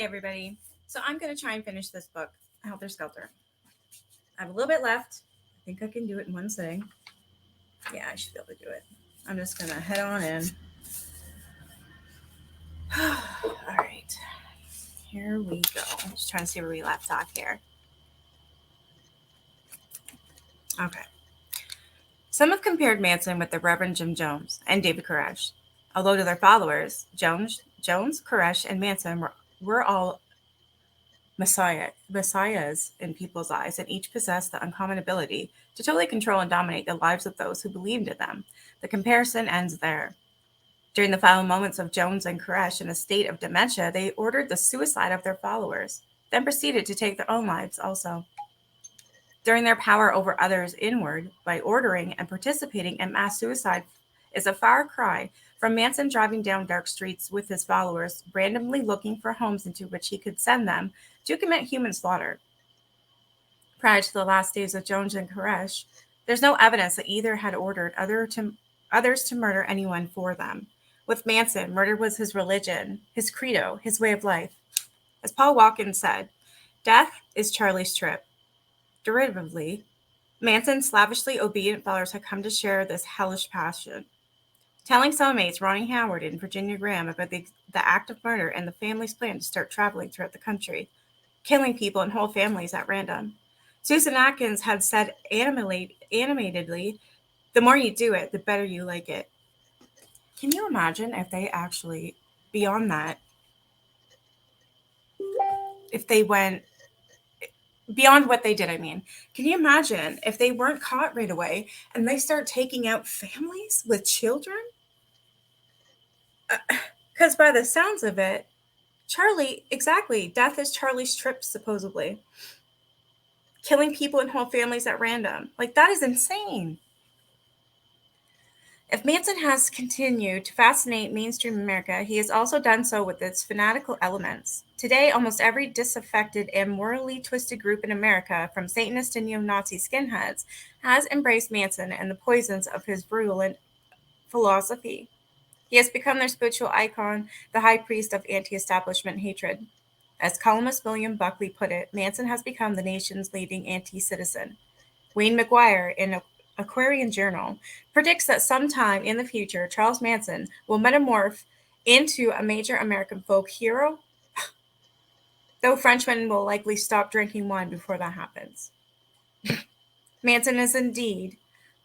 everybody. So I'm going to try and finish this book, Helter Skelter. I have a little bit left. I think I can do it in one sitting. Yeah, I should be able to do it. I'm just going to head on in. All right. Here we go. I'm just trying to see where we left off here. Okay. Some have compared Manson with the Reverend Jim Jones and David Koresh. Although to their followers, Jones, Koresh, and Manson were all messiahs in people's eyes, and each possessed the uncommon ability to totally control and dominate the lives of those who believed in them. The comparison ends there. During the final moments of Jones and Koresh in a state of dementia, they ordered the suicide of their followers, then proceeded to take their own lives also. During their power over others inward, by ordering and participating in mass suicide, is a far cry from Manson driving down dark streets with his followers, randomly looking for homes into which he could send them to commit human slaughter. Prior to the last days of Jones and Koresh, there's no evidence that either had ordered others to murder anyone for them. With Manson, murder was his religion, his credo, his way of life. As Paul Watkins said, death is Charlie's trip. Derivatively, Manson's slavishly obedient followers had come to share this hellish passion. Telling cellmates Ronnie Howard and Virginia Graham about the act of murder and the family's plan to start traveling throughout the country, killing people and whole families at random. Susan Atkins had said animatedly, the more you do it, the better you like it. Can you imagine if they actually, beyond that, if they went beyond what they did, can you imagine if they weren't caught right away and they start taking out families with children? Because by the sounds of it, Charlie, exactly, death is Charlie's trip, supposedly. Killing people and whole families at random. Like, that is insane. If Manson has continued to fascinate mainstream America, he has also done so with its fanatical elements. Today, almost every disaffected and morally twisted group in America, from Satanists to neo-Nazi skinheads, has embraced Manson and the poisons of his virulent philosophy. He has become their spiritual icon, the high priest of anti-establishment hatred. As columnist William Buckley put it, Manson has become the nation's leading anti-citizen. Wayne McGuire, in Aquarian Journal, predicts that sometime in the future, Charles Manson will metamorph into a major American folk hero, though Frenchmen will likely stop drinking wine before that happens. Manson is indeed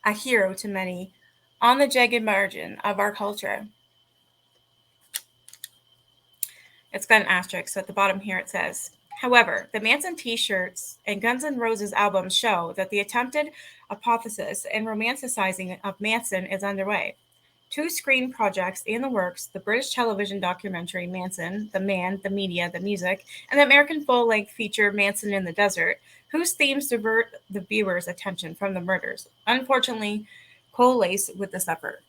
a hero to many on the jagged margin of our culture. It's got an asterisk, so at the bottom here it says, however, the Manson t-shirts and Guns N' Roses albums show that the attempted apotheosis and romanticizing of Manson is underway. 2 screen projects in the works, the British television documentary Manson, The Man, the Media, the Music, and the American full-length feature Manson in the Desert, whose themes divert the viewer's attention from the murders, unfortunately coalesce with this effort.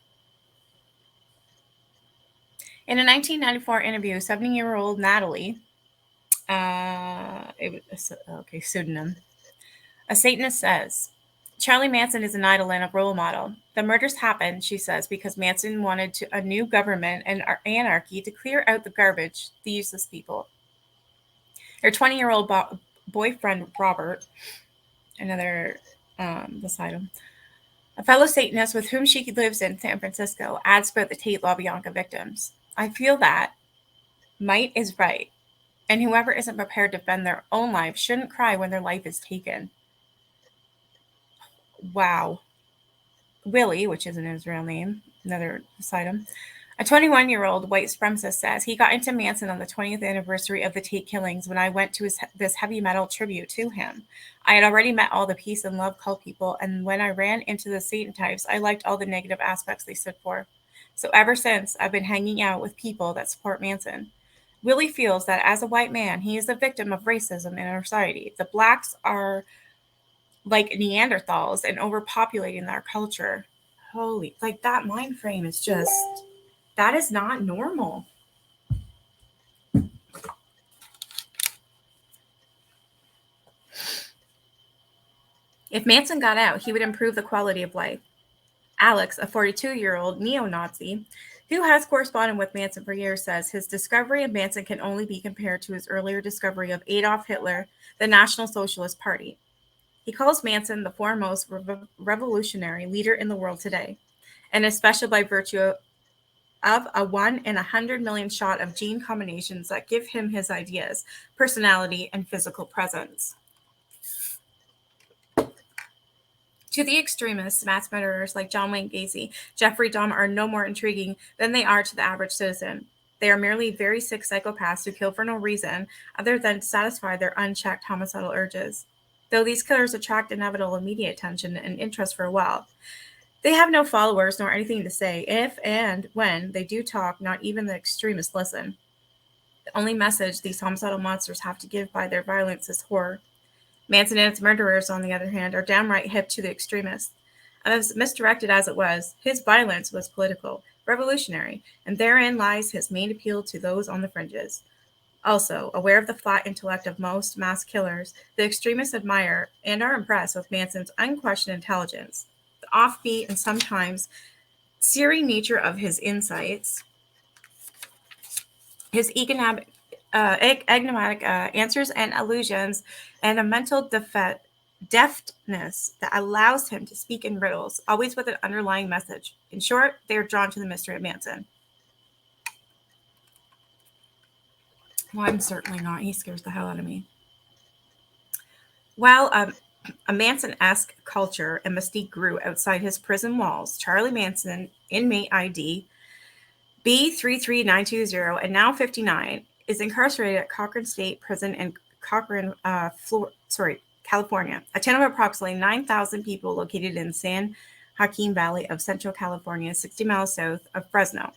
In a 1994 interview, 70-year-old Natalie, pseudonym, a Satanist says, Charlie Manson is an idol and a role model. The murders happened, she says, because Manson wanted a new government and anarchy to clear out the garbage, the useless people. Her 20-year-old boyfriend, Robert, another beside him, a fellow Satanist with whom she lives in San Francisco, adds about the Tate LaBianca victims. I feel that might is right, and whoever isn't prepared to defend their own life shouldn't cry when their life is taken. Wow. Willie, which isn't his real name, another beside him, a 21-year-old white supremacist says he got into Manson on the 20th anniversary of the Tate killings when I went to this heavy metal tribute to him. I had already met all the peace and love cult people, and when I ran into the Satan types, I liked all the negative aspects they stood for. So ever since, I've been hanging out with people that support Manson. Willie feels that as a white man, he is a victim of racism in our society. The blacks are like Neanderthals and overpopulating our culture. Holy, like that mind frame is just, that is not normal. If Manson got out, he would improve the quality of life. Alex, a 42-year-old neo-Nazi, who has corresponded with Manson for years, says his discovery of Manson can only be compared to his earlier discovery of Adolf Hitler, the National Socialist Party. He calls Manson the foremost revolutionary leader in the world today, and especially by virtue of a 1 in 100 million shot of gene combinations that give him his ideas, personality, and physical presence. To the extremists, mass murderers like John Wayne Gacy, Jeffrey Dahmer are no more intriguing than they are to the average citizen. They are merely very sick psychopaths who kill for no reason other than to satisfy their unchecked homicidal urges. Though these killers attract inevitable immediate attention and interest for a while, they have no followers nor anything to say. If and when they do talk, not even the extremists listen. The only message these homicidal monsters have to give by their violence is horror. Manson and its murderers, on the other hand, are downright hip to the extremists. As misdirected as it was, his violence was political, revolutionary, and therein lies his main appeal to those on the fringes. Also, aware of the flat intellect of most mass killers, the extremists admire and are impressed with Manson's unquestioned intelligence, the offbeat and sometimes searing nature of his insights, his enigmatic answers and allusions, and a mental deftness that allows him to speak in riddles, always with an underlying message. In short, they are drawn to the mystery of Manson. Well, I'm certainly not. He scares the hell out of me. While a Manson-esque culture and mystique grew outside his prison walls, Charlie Manson, inmate ID B33920 and now 59, is incarcerated at Cochrane State Prison in Cochrane, California, a town of approximately 9,000 people located in San Joaquin Valley of Central California, 60 miles south of Fresno.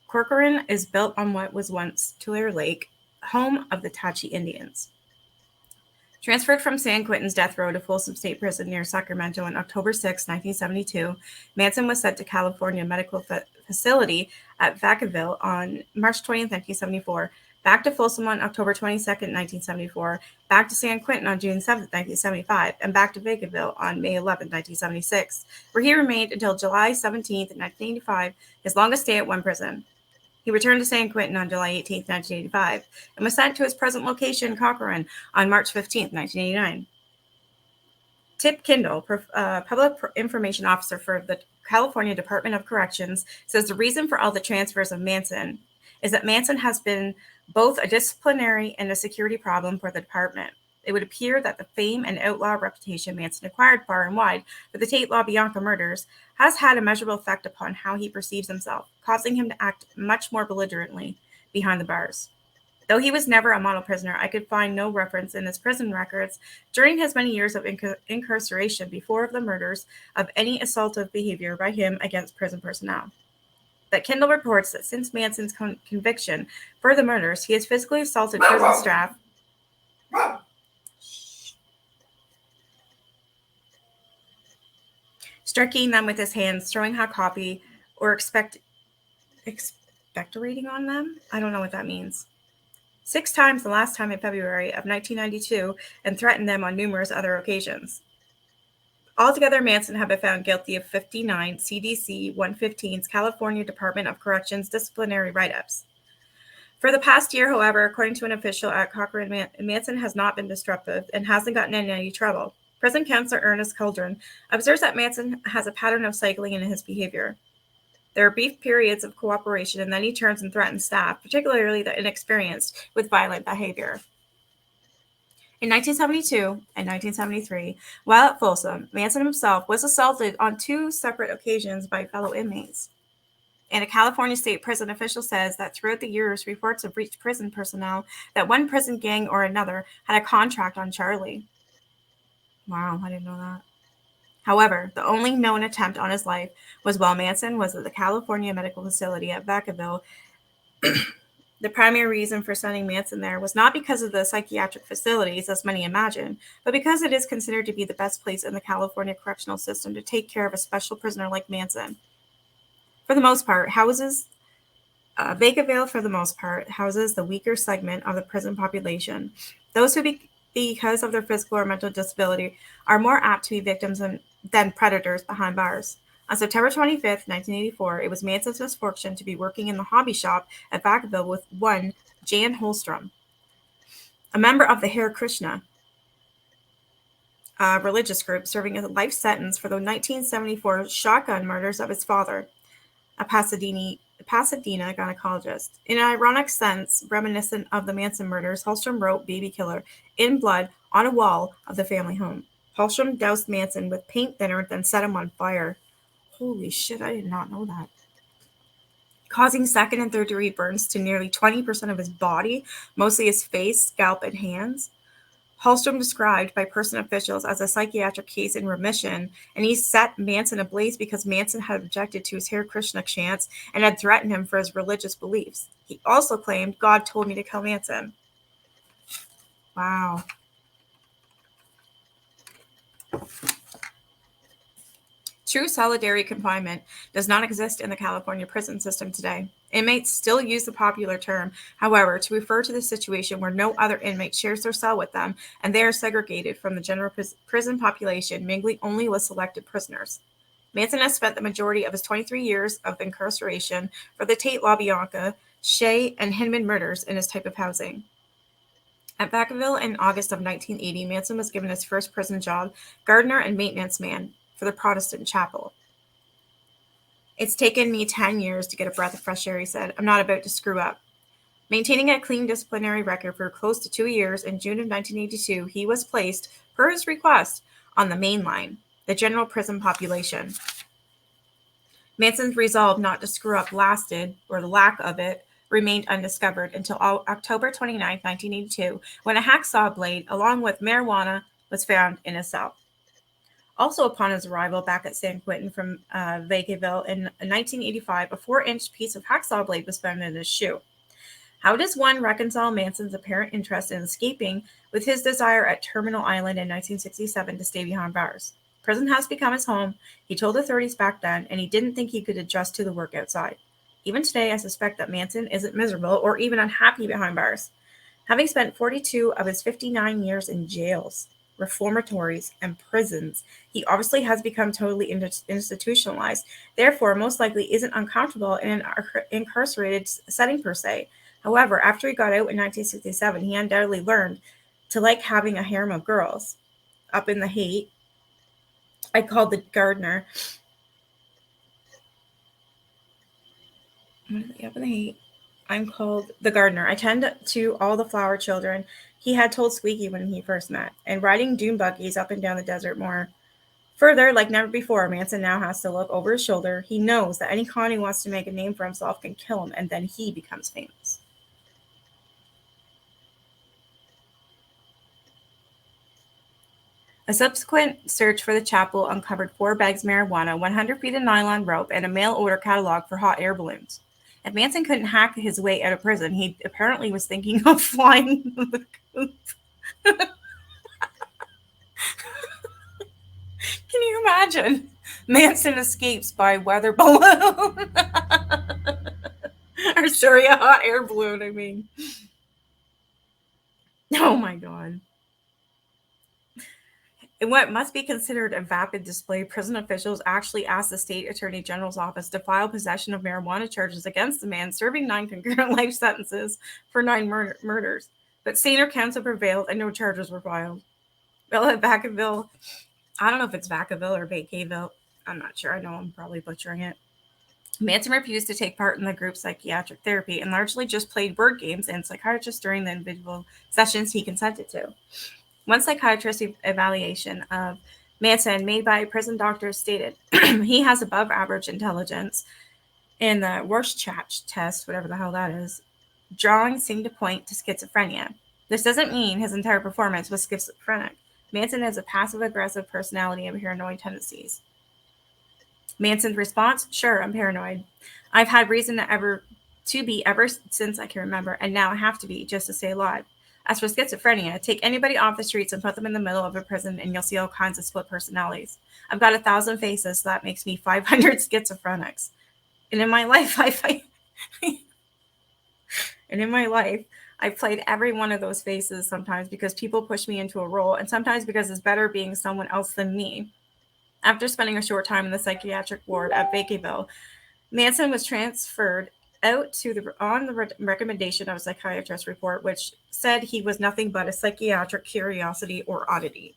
Corcoran is built on what was once Tulare Lake, home of the Tachi Indians. Transferred from San Quentin's death row to Folsom State Prison near Sacramento on October 6, 1972, Manson was sent to California Medical Facility at Vacaville on March 20, 1974, back to Folsom on October 22, 1974, back to San Quentin on June 7, 1975, and back to Vacaville on May 11, 1976, where he remained until July 17, 1985, his longest stay at one prison. He returned to San Quentin on July 18, 1985, and was sent to his present location, Cochrane, on March 15, 1989. Tip Kindle, Public Information Officer for the California Department of Corrections, says the reason for all the transfers of Manson is that Manson has been both a disciplinary and a security problem for the department. It would appear that the fame and outlaw reputation Manson acquired far and wide for the Tate LaBianca murders has had a measurable effect upon how he perceives himself, causing him to act much more belligerently behind the bars. Though he was never a model prisoner, I could find no reference in his prison records during his many years of incarceration before the murders of any assaultive behavior by him against prison personnel. But Kindle reports that since Manson's conviction for the murders, he has physically assaulted prison staff, striking them with his hands, throwing hot coffee, or expectorating on them? I don't know what that means. 6 times the last time in February of 1992, and threatened them on numerous other occasions. Altogether, Manson had been found guilty of 59 CDC 115's California Department of Corrections disciplinary write-ups. For the past year, however, according to an official at Cochrane, Manson has not been disruptive and hasn't gotten in any trouble. Prison counselor Ernest Caldron observes that Manson has a pattern of cycling in his behavior. There are brief periods of cooperation, and then he turns and threatens staff, particularly the inexperienced, with violent behavior. In 1972 and 1973, while at Folsom, Manson himself was assaulted on 2 separate occasions by fellow inmates. And a California state prison official says that throughout the years, reports have reached prison personnel that one prison gang or another had a contract on Charlie. Wow, I didn't know that. However, the only known attempt on his life was while Manson was at the California Medical Facility at Vacaville. The primary reason for sending Manson there was not because of the psychiatric facilities, as many imagine, but because it is considered to be the best place in the California correctional system to take care of a special prisoner like Manson. For the most part, Vacaville, for the most part, houses the weaker segment of the prison population. Those who, because of their physical or mental disability, are more apt to be victims than predators behind bars. On September 25th, 1984, it was Manson's misfortune to be working in the hobby shop at Vacaville with one Jan Holstrom, a member of the Hare Krishna religious group, serving a life sentence for the 1974 shotgun murders of his father, a Pasadena gynecologist. In an ironic sense reminiscent of the Manson murders, Holstrom wrote "Baby Killer" in blood on a wall of the family home. Holstrom doused Manson with paint thinner, then set him on fire. Holy shit, I did not know that. Causing second and third degree burns to nearly 20% of his body, mostly his face, scalp, and hands. Holstrom described by prison officials as a psychiatric case in remission, and he set Manson ablaze because Manson had objected to his Hare Krishna chants and had threatened him for his religious beliefs. He also claimed, "God told me to kill Manson." Wow. True solitary confinement does not exist in the California prison system today. Inmates still use the popular term, however, to refer to the situation where no other inmate shares their cell with them and they are segregated from the general prison population, mingling only with selected prisoners. Manson has spent the majority of his 23 years of incarceration for the Tate LaBianca, Shea, and Hinman murders in his type of housing. At Vacaville in August of 1980, Manson was given his first prison job, gardener and maintenance man, for the Protestant chapel. "It's taken me 10 years to get a breath of fresh air," he said. "I'm not about to screw up." Maintaining a clean disciplinary record for close to 2 years, in June of 1982, he was placed, per his request, on the main line, the general prison population. Manson's resolve not to screw up lasted, or the lack of it, remained undiscovered until October 29, 1982, when a hacksaw blade, along with marijuana, was found in his cell. Also upon his arrival back at San Quentin from Vacaville in 1985, a 4-inch piece of hacksaw blade was found in his shoe. How does one reconcile Manson's apparent interest in escaping with his desire at Terminal Island in 1967 to stay behind bars? Prison has become his home, he told authorities back then, and he didn't think he could adjust to the work outside. Even today, I suspect that Manson isn't miserable or even unhappy behind bars. Having spent 42 of his 59 years in jails, reformatories, and prisons, he obviously has become totally institutionalized, therefore most likely isn't uncomfortable in an incarcerated setting per se. However, after he got out in 1967, he undoubtedly learned to like having a harem of girls. Up in the Haight, I called the gardener. Up in the Haight, I'm called the gardener. I tend to all the flower children, he had told Squeaky when he first met, and riding dune buggies up and down the desert more. Further, like never before, Manson now has to look over his shoulder. He knows that any con he wants to make a name for himself can kill him, and then he becomes famous. A subsequent search for the chapel uncovered 4 bags of marijuana, 100 feet of nylon rope, and a mail order catalog for hot air balloons. If Manson couldn't hack his way out of prison, he apparently was thinking of flying the coop. Can you imagine? Manson escapes by weather balloon. Or sorry, a hot air balloon, I mean. Oh my god. In what must be considered a vapid display, prison officials actually asked the state attorney general's office to file possession of marijuana charges against the man serving 9 concurrent life sentences for 9 murders. But saner counsel prevailed and no charges were filed. Well, at Vacaville, I don't know if it's Vacaville or Vacaville. I'm not sure. I know I'm probably butchering it. Manson refused to take part in the group's psychiatric therapy and largely just played word games and psychiatrists during the individual sessions he consented to. One psychiatrist evaluation of Manson made by a prison doctor stated he has above average intelligence in the Rorschach test, whatever the hell that is. Drawings seem to point to schizophrenia. This doesn't mean his entire performance was schizophrenic. Manson has a passive-aggressive personality and paranoid tendencies. Manson's response: "Sure, I'm paranoid. I've had reason to be ever since I can remember, and now I have to be just to stay alive. As for schizophrenia, take anybody off the streets and put them in the middle of a prison and you'll see all kinds of split personalities. I've got 1,000 faces, so that makes me 500 schizophrenics. And in my life, I've played every one of those faces sometimes because people push me into a role and sometimes because it's better being someone else than me. After spending a short time in the psychiatric ward at Vacaville, Manson was transferred out on the recommendation of a psychiatrist report, which said he was nothing but a psychiatric curiosity or oddity.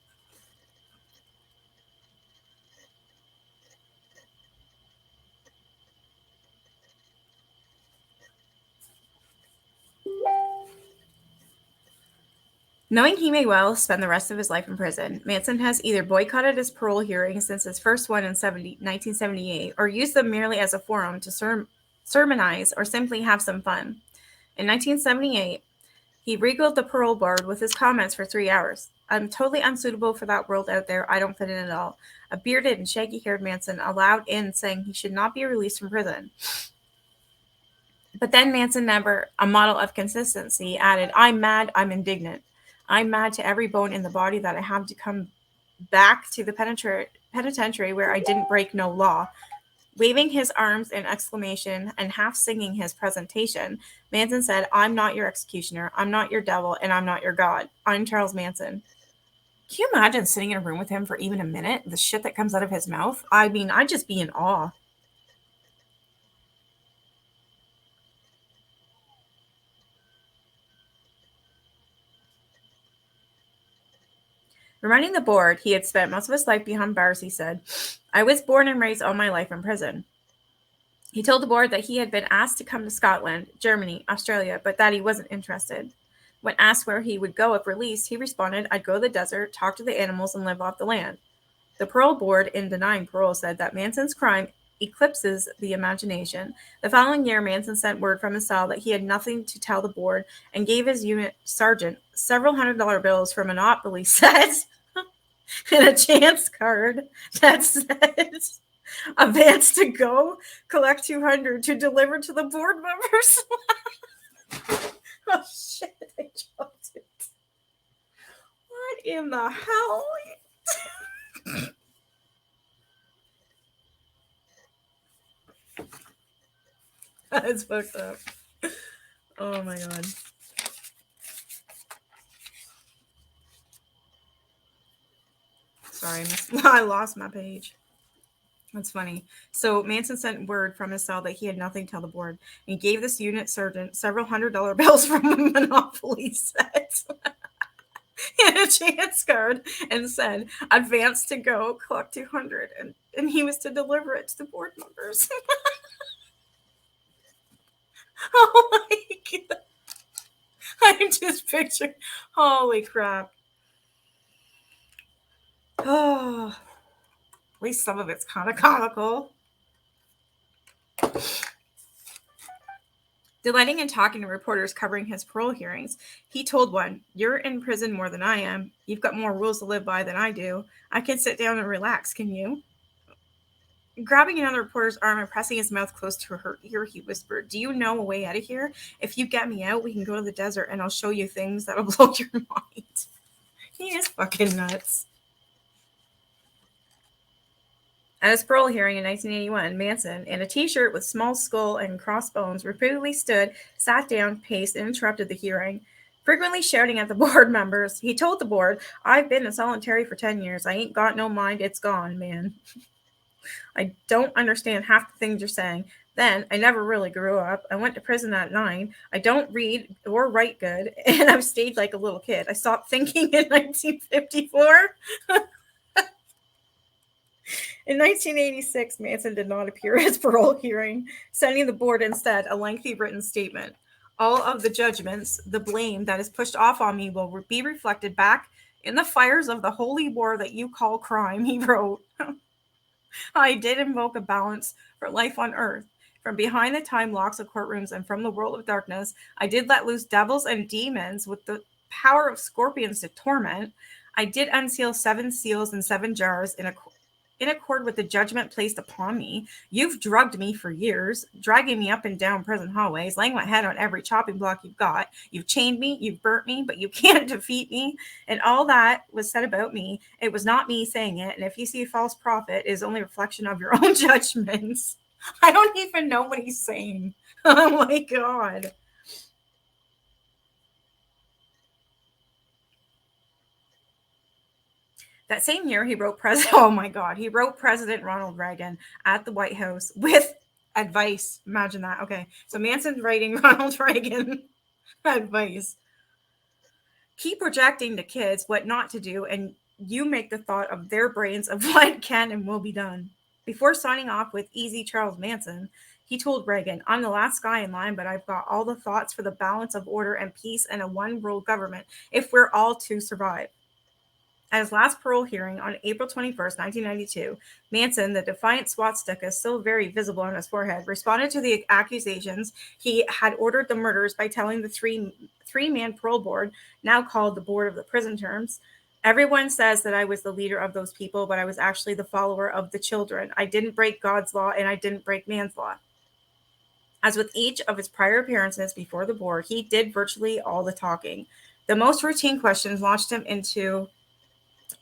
Knowing he may well spend the rest of his life in prison, Manson has either boycotted his parole hearings since his first one in 1978 or used them merely as a forum to sermonize or simply have some fun. In 1978, he regaled the parole board with his comments for 3 hours. I'm totally unsuitable for that world out there. I don't fit in at all. A bearded and shaggy-haired Manson allowed in saying he should not be released from prison. But then Manson, never a model of consistency, added, I'm mad, I'm indignant. I'm mad to every bone in the body that I have to come back to the penitentiary where I didn't break no law. Waving his arms in exclamation and half singing his presentation, Manson said, I'm not your executioner, I'm not your devil, and I'm not your God. I'm Charles Manson. Can you imagine sitting in a room with him for even a minute? The shit that comes out of his mouth? I mean, I'd just be in awe. Reminding the board he had spent most of his life behind bars, he said, I was born and raised all my life in prison. He told the board that he had been asked to come to Scotland, Germany, Australia, but that he wasn't interested. When asked where he would go if released, he responded, I'd go to the desert, talk to the animals, and live off the land. The parole board, in denying parole, said that Manson's crime eclipses the imagination. The following year, Manson sent word from his cell that he had nothing to tell the board and gave his unit sergeant several $100 bills for Monopoly sets and a chance card that said, advance to go, collect 200 to deliver to the board members. Oh shit, I dropped it. What in the hell? That's fucked up. Oh my god. Sorry, I lost my page. That's funny. So Manson sent word from his cell that he had nothing to tell the board and gave this unit sergeant several $100 bills from a Monopoly set and a chance card and said, advance to go, collect 200, and he was to deliver it to the board members. Oh my god. I just pictured, holy crap. Oh, at least some of it's kind of comical. Delighting in talking to reporters covering his parole hearings, he told one, you're in prison more than I am. You've got more rules to live by than I do. I can sit down and relax, can you? Grabbing another reporter's arm and pressing his mouth close to her ear, he whispered, do you know a way out of here? If you get me out, we can go to the desert and I'll show you things that'll blow your mind. He is fucking nuts. At his parole hearing in 1981, Manson, in a t-shirt with small skull and crossbones, repeatedly stood, sat down, paced, and interrupted the hearing. Frequently shouting at the board members, he told the board, I've been in solitary for 10 years. I ain't got no mind. It's gone, man. I don't understand half the things you're saying. Then, I never really grew up. I went to prison at 9. I don't read or write good, and I've stayed like a little kid. I stopped thinking in 1954. In 1986, Manson did not appear at his parole hearing, sending the board instead a lengthy written statement. All of the judgments, the blame that is pushed off on me will be reflected back in the fires of the holy war that you call crime, he wrote. I did invoke a balance for life on earth. From behind the time locks of courtrooms and from the world of darkness, I did let loose devils and demons with the power of scorpions to torment. I did unseal 7 seals and 7 jars in accord with the judgment placed upon me. You've drugged me for years, dragging me up and down prison hallways, laying my head on every chopping block you've got. You've chained me, you've burnt me, but you can't defeat me. And all that was said about me, it was not me saying it. And if you see a false prophet, it is only a reflection of your own judgments. I don't even know what he's saying. Oh my God. That same year, he wrote President. Oh my God, he wrote President Ronald Reagan at the White House with advice. Imagine that. Okay, so Manson's writing Ronald Reagan advice. Keep projecting to kids what not to do, and you make the thought of their brains of what can and will be done. Before signing off with Easy Charles Manson, he told Reagan, I'm the last guy in line, but I've got all the thoughts for the balance of order and peace and a one world government if we're all to survive. At his last parole hearing on April 21st, 1992, Manson, the defiant swastika still very visible on his forehead, responded to the accusations he had ordered the murders by telling the three-man parole board, now called the Board of the Prison Terms, everyone says that I was the leader of those people, but I was actually the follower of the children. I didn't break God's law, and I didn't break man's law. As with each of his prior appearances before the board, he did virtually all the talking. The most routine questions launched him into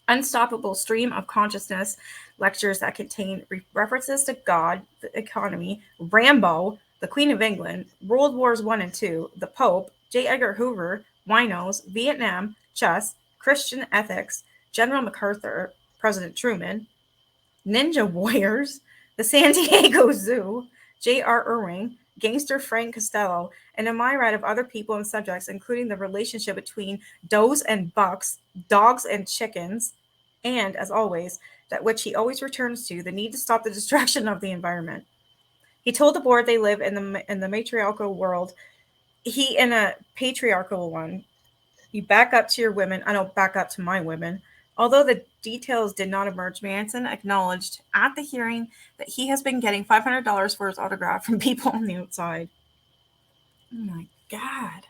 unstoppable stream of consciousness lectures that contain references to God, the economy, Rambo, the Queen of England, World Wars I and II, the Pope, J. Edgar Hoover, winos, Vietnam, chess, Christian ethics, General MacArthur, President Truman, Ninja Warriors, the San Diego Zoo, J.R. Irving, gangster Frank Costello, and a myriad of other people and subjects, including the relationship between does and bucks, dogs and chickens, and, as always, that which he always returns to, the need to stop the destruction of the environment. He told the board they live in the matriarchal world. He in a patriarchal one. You back up to your women. I don't back up to my women. Although the details did not emerge, Manson acknowledged at the hearing that he has been getting $500 for his autograph from people on the outside. Oh my God.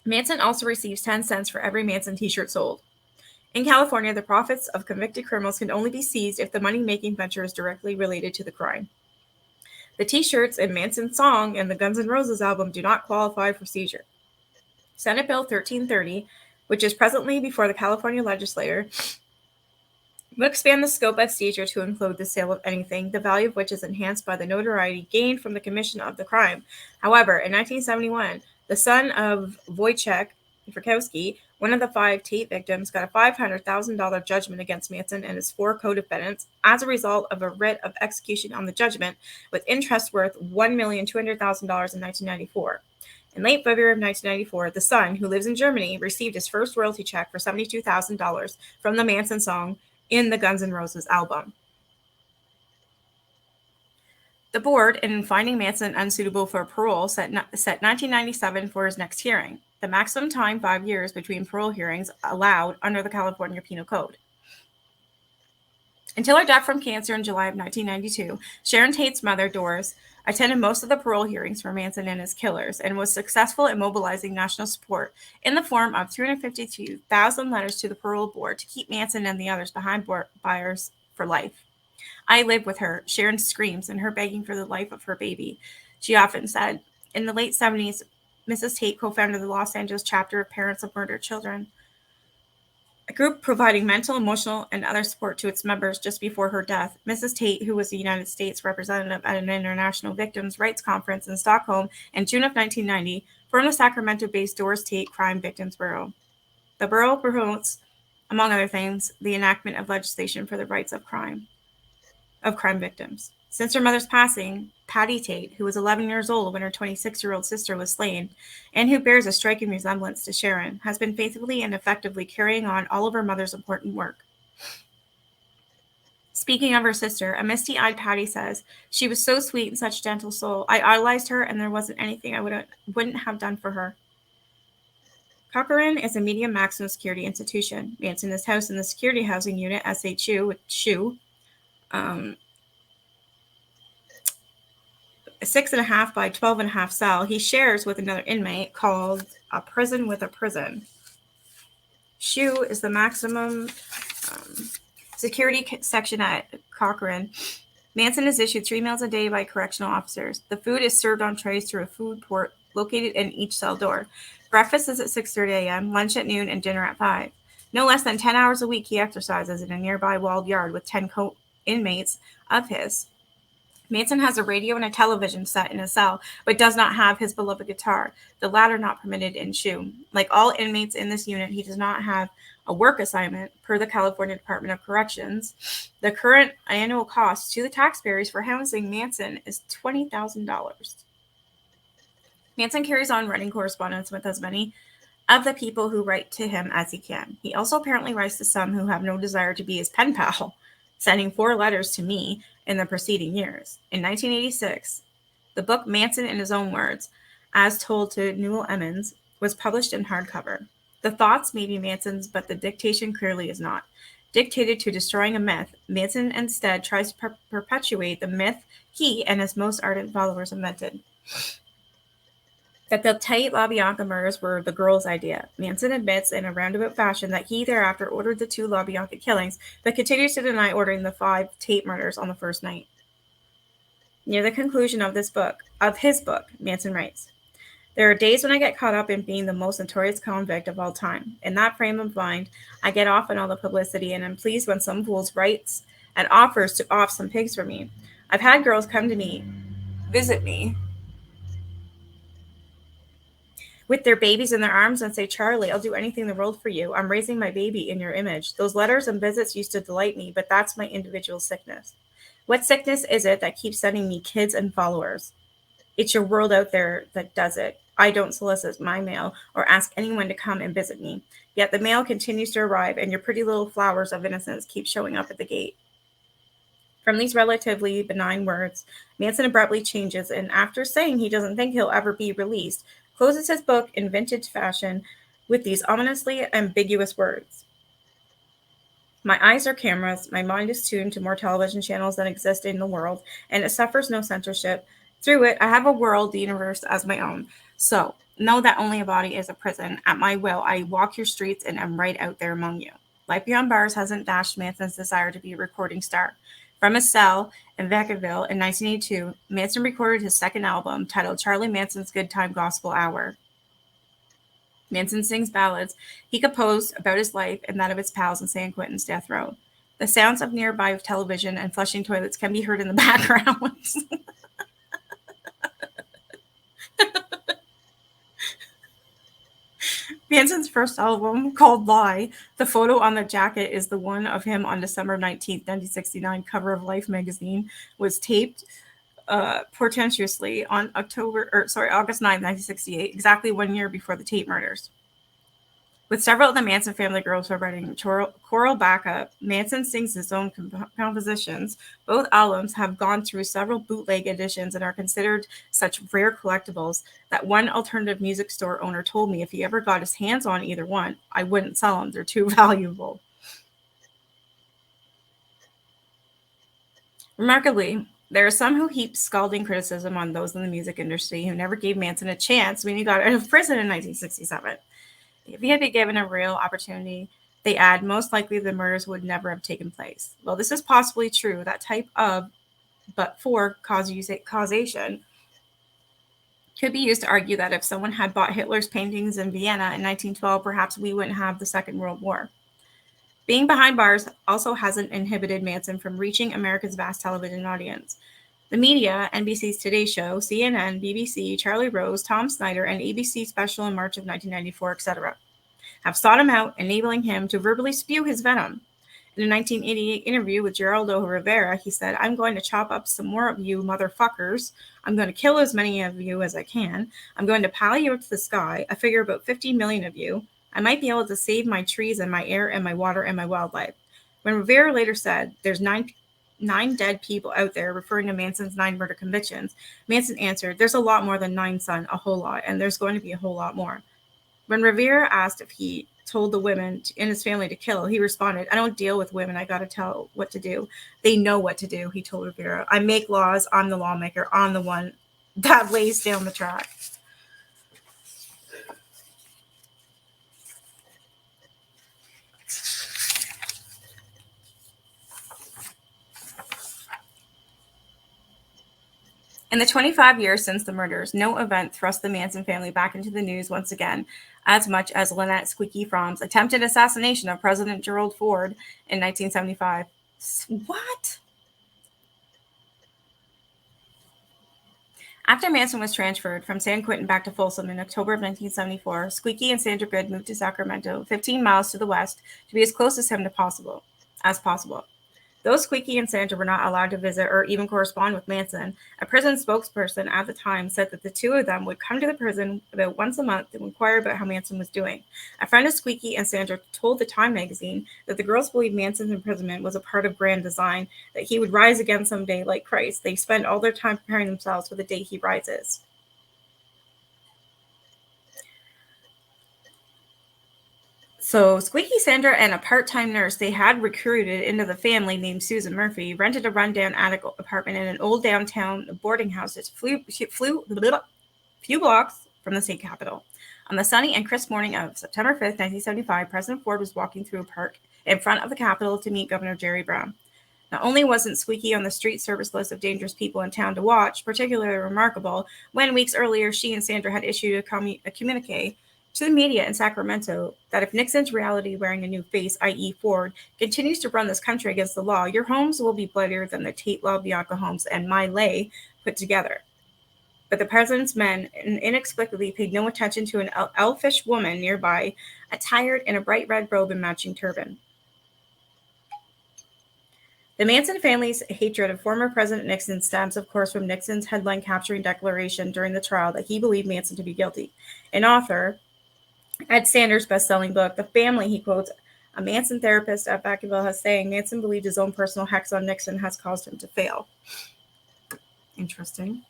Manson also receives 10 cents for every Manson t-shirt sold. In California, the profits of convicted criminals can only be seized if the money-making venture is directly related to the crime. The t-shirts in Manson's song and the Guns N' Roses album do not qualify for seizure. Senate Bill 1330, which is presently before the California legislature, would expand the scope of seizure to include the sale of anything, the value of which is enhanced by the notoriety gained from the commission of the crime. However, in 1971, the son of Wojciech Frykowski, one of the 5 Tate victims, got a $500,000 judgment against Manson and his 4 co-defendants as a result of a writ of execution on the judgment, with interest worth $1,200,000 in 1994. In late February of 1994, the son, who lives in Germany, received his first royalty check for $72,000 from the Manson song in the Guns N' Roses album. The board, in finding Manson unsuitable for parole, set 1997 for his next hearing, the maximum time 5 years between parole hearings allowed under the California Penal Code. Until her death from cancer in July of 1992, Sharon Tate's mother, Doris, attended most of the parole hearings for Manson and his killers and was successful in mobilizing national support in the form of 352,000 letters to the parole board to keep Manson and the others behind bars for life. I lived with her. Sharon screams and her begging for the life of her baby. She often said, in the late 70s, Mrs. Tate co-founded the Los Angeles chapter of Parents of Murdered Children, a group providing mental, emotional, and other support to its members. Just before her death, Mrs. Tate, who was the United States representative at an international victims' rights conference in Stockholm in June of 1990, formed the Sacramento-based Doris Tate Crime Victims Bureau. The Bureau promotes, among other things, the enactment of legislation for the rights of crime victims. Since her mother's passing, Patty Tate, who was 11 years old when her 26-year-old sister was slain, and who bears a striking resemblance to Sharon, has been faithfully and effectively carrying on all of her mother's important work. Speaking of her sister, a misty-eyed Patty says, she was so sweet and such a gentle soul. I idolized her, and there wasn't anything I wouldn't have done for her. Cochrane is a medium maximum security institution. Manson is housed in the Security Housing Unit, SHU, with SHU, 6.5 by 12.5 cell he shares with another inmate called a prison with a prison. SHU is the maximum security section at Cochrane. Manson is issued 3 meals a day by correctional officers. The food is served on trays through a food port located in each cell door. Breakfast is at 6:30 a.m., lunch at noon, and dinner at 5. No less than 10 hours a week he exercises in a nearby walled yard with 10 co-inmates of his. Manson has a radio and a television set in his cell, but does not have his beloved guitar, the latter not permitted in SHU. Like all inmates in this unit, he does not have a work assignment per the California Department of Corrections. The current annual cost to the taxpayers for housing Manson is $20,000. Manson carries on running correspondence with as many of the people who write to him as he can. He also apparently writes to some who have no desire to be his pen pal, sending 4 letters to me in the preceding years. In 1986, the book Manson in His Own Words, as told to Newell Emmons, was published in hardcover. The thoughts may be Manson's, but the dictation clearly is not. Dictated to destroying a myth, Manson instead tries to perpetuate the myth he and his most ardent followers invented. That the Tate LaBianca murders were the girl's idea. Manson admits in a roundabout fashion that he thereafter ordered the 2 LaBianca killings, but continues to deny ordering the 5 Tate murders on the first night. Near the conclusion of his book, Manson writes, "There are days when I get caught up in being the most notorious convict of all time. In that frame of mind, I get off on all the publicity and am pleased when some fool writes and offers to off some pigs for me. I've had girls come to me, visit me, with their babies in their arms and say, 'Charlie, I'll do anything in the world for you. I'm raising my baby in your image.' Those letters and visits used to delight me, but that's my individual sickness. What sickness is it that keeps sending me kids and followers? It's your world out there that does it. I don't solicit my mail or ask anyone to come and visit me. Yet the mail continues to arrive, and your pretty little flowers of innocence keep showing up at the gate." From these relatively benign words, Manson abruptly changes, and after saying he doesn't think he'll ever be released, closes his book in vintage fashion with these ominously ambiguous words. "My eyes are cameras, my mind is tuned to more television channels than exist in the world, and it suffers no censorship. Through it, I have a world, the universe, as my own. So, know that only a body is a prison. At my will, I walk your streets and am right out there among you." Life Beyond Bars hasn't dashed Manson's desire to be a recording star. From his cell in Vacaville in 1982, Manson recorded his second album, titled Charlie Manson's Good Time Gospel Hour. Manson sings ballads he composed about his life and that of his pals in San Quentin's death row. The sounds of nearby television and flushing toilets can be heard in the background. Manson's first album, called Lie, the photo on the jacket is the one of him on December 19th, 1969 cover of Life magazine, was taped portentously on August 9th, 1968, exactly 1 year before the Tate murders. With several of the Manson family girls providing choral backup, Manson sings his own compositions. Both albums have gone through several bootleg editions and are considered such rare collectibles that one alternative music store owner told me if he ever got his hands on either one, I wouldn't sell them. They're too valuable. Remarkably, there are some who heap scalding criticism on those in the music industry who never gave Manson a chance when he got out of prison in 1967. If he had been given a real opportunity, they add, most likely the murders would never have taken place. Well, this is possibly true. That type of but for causation could be used to argue that if someone had bought Hitler's paintings in Vienna in 1912, perhaps we wouldn't have the Second World War. Being behind bars also hasn't inhibited Manson from reaching America's vast television audience. The media, NBC's Today Show, CNN, BBC, Charlie Rose, Tom Snyder, and ABC special in March of 1994, etc., have sought him out, enabling him to verbally spew his venom. In a 1988 interview with Geraldo Rivera, he said, "I'm going to chop up some more of you motherfuckers. I'm going to kill as many of you as I can. I'm going to pile you up to the sky. I figure about 50 million of you. I might be able to save my trees and my air and my water and my wildlife." When Rivera later said, "There's nine dead people out there," referring to Manson's 9 murder convictions, Manson answered, "There's a lot more than 9, son, a whole lot, and there's going to be a whole lot more." When Rivera asked if he told the women in his family to kill, he responded, "I don't deal with women. I got to tell what to do. They know what to do," he told Rivera. "I make laws. I'm the lawmaker. I'm the one that lays down the track." In the 25 years since the murders, no event thrust the Manson family back into the news once again, as much as Lynette Squeaky Fromm's attempted assassination of President Gerald Ford in 1975. What? After Manson was transferred from San Quentin back to Folsom in October of 1974, Squeaky and Sandra Good moved to Sacramento, 15 miles to the west, to be as close to him as possible. Though Squeaky and Sandra were not allowed to visit or even correspond with Manson, a prison spokesperson at the time said that the two of them would come to the prison about once a month to inquire about how Manson was doing. A friend of Squeaky and Sandra told the Time magazine that the girls believed Manson's imprisonment was a part of grand design, that he would rise again someday like Christ. They spend all their time preparing themselves for the day he rises. So Squeaky, Sandra, and a part-time nurse they had recruited into the family named Susan Murphy rented a rundown attic apartment in an old downtown boarding house that few blocks from the state capitol. On the sunny and crisp morning of September 5th, 1975, President Ford was walking through a park in front of the Capitol to meet Governor Jerry Brown. Not only wasn't Squeaky on the street service list of dangerous people in town to watch, particularly remarkable, when weeks earlier she and Sandra had issued a communique to the media in Sacramento that if Nixon's reality wearing a new face, i.e. Ford, continues to run this country against the law, your homes will be bloodier than the Tate LaBianca homes and My Lai put together. But the president's men inexplicably paid no attention to an elfish woman nearby, attired in a bright red robe and matching turban. The Manson family's hatred of former President Nixon stems, of course, from Nixon's headline-capturing declaration during the trial that he believed Manson to be guilty. An author, Ed Sanders' best-selling book, The Family, he quotes a Manson therapist at Vacaville as saying Manson believed his own personal hex on Nixon has caused him to fail. Interesting.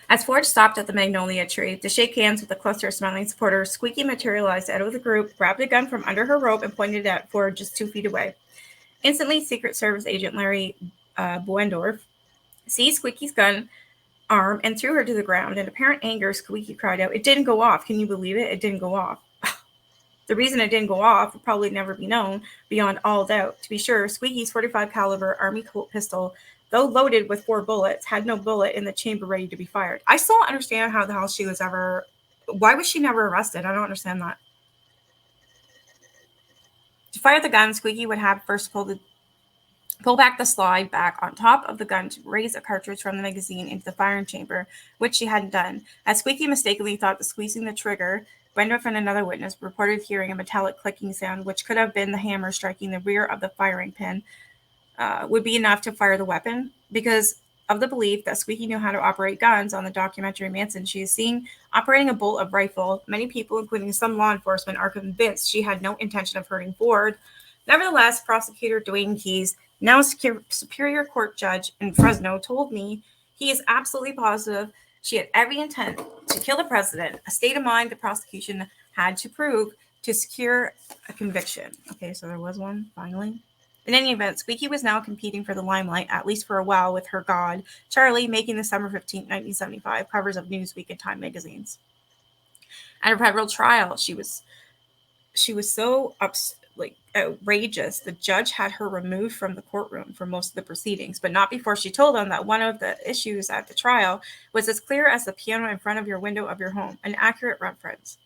As Ford stopped at the magnolia tree to shake hands with a cluster of smiling supporters, Squeaky materialized out of the group, grabbed a gun from under her robe, and pointed it at Ford just 2 feet away. Instantly, Secret Service agent Larry Buendorf seized Squeaky's gun arm and threw her to the ground. In apparent anger, Squeaky cried out, "It didn't go off. Can you believe it? It didn't go off." The reason it didn't go off will probably never be known beyond all doubt. To be sure, Squeaky's 45 caliber Army Colt pistol, though loaded with 4 bullets, had no bullet in the chamber ready to be fired. I still don't understand how the hell she was ever... Why was she never arrested? I don't understand that. To fire the gun, Squeaky would have first pull back the slide back on top of the gun to raise a cartridge from the magazine into the firing chamber, which she hadn't done. As Squeaky mistakenly thought that squeezing the trigger, Wendorf and another witness reported hearing a metallic clicking sound, which could have been the hammer striking the rear of the firing pin, would be enough to fire the weapon. Because of the belief that Squeaky knew how to operate guns on the documentary Manson she is seen operating a bolt of rifle, many people, including some law enforcement, are convinced she had no intention of hurting Ford. Nevertheless, prosecutor Dwayne Keyes, now a Superior Court judge in Fresno, told me he is absolutely positive she had every intent to kill the president, a state of mind the prosecution had to prove to secure a conviction. Okay, so there was one, finally. In any event, Squeaky was now competing for the limelight, at least for a while, with her god, Charlie, making the Summer 15, 1975 covers of Newsweek and Time magazines. At her federal trial, she was so outrageous, the judge had her removed from the courtroom for most of the proceedings, but not before she told them that one of the issues at the trial was as clear as the piano in front of your window of your home, an accurate reference.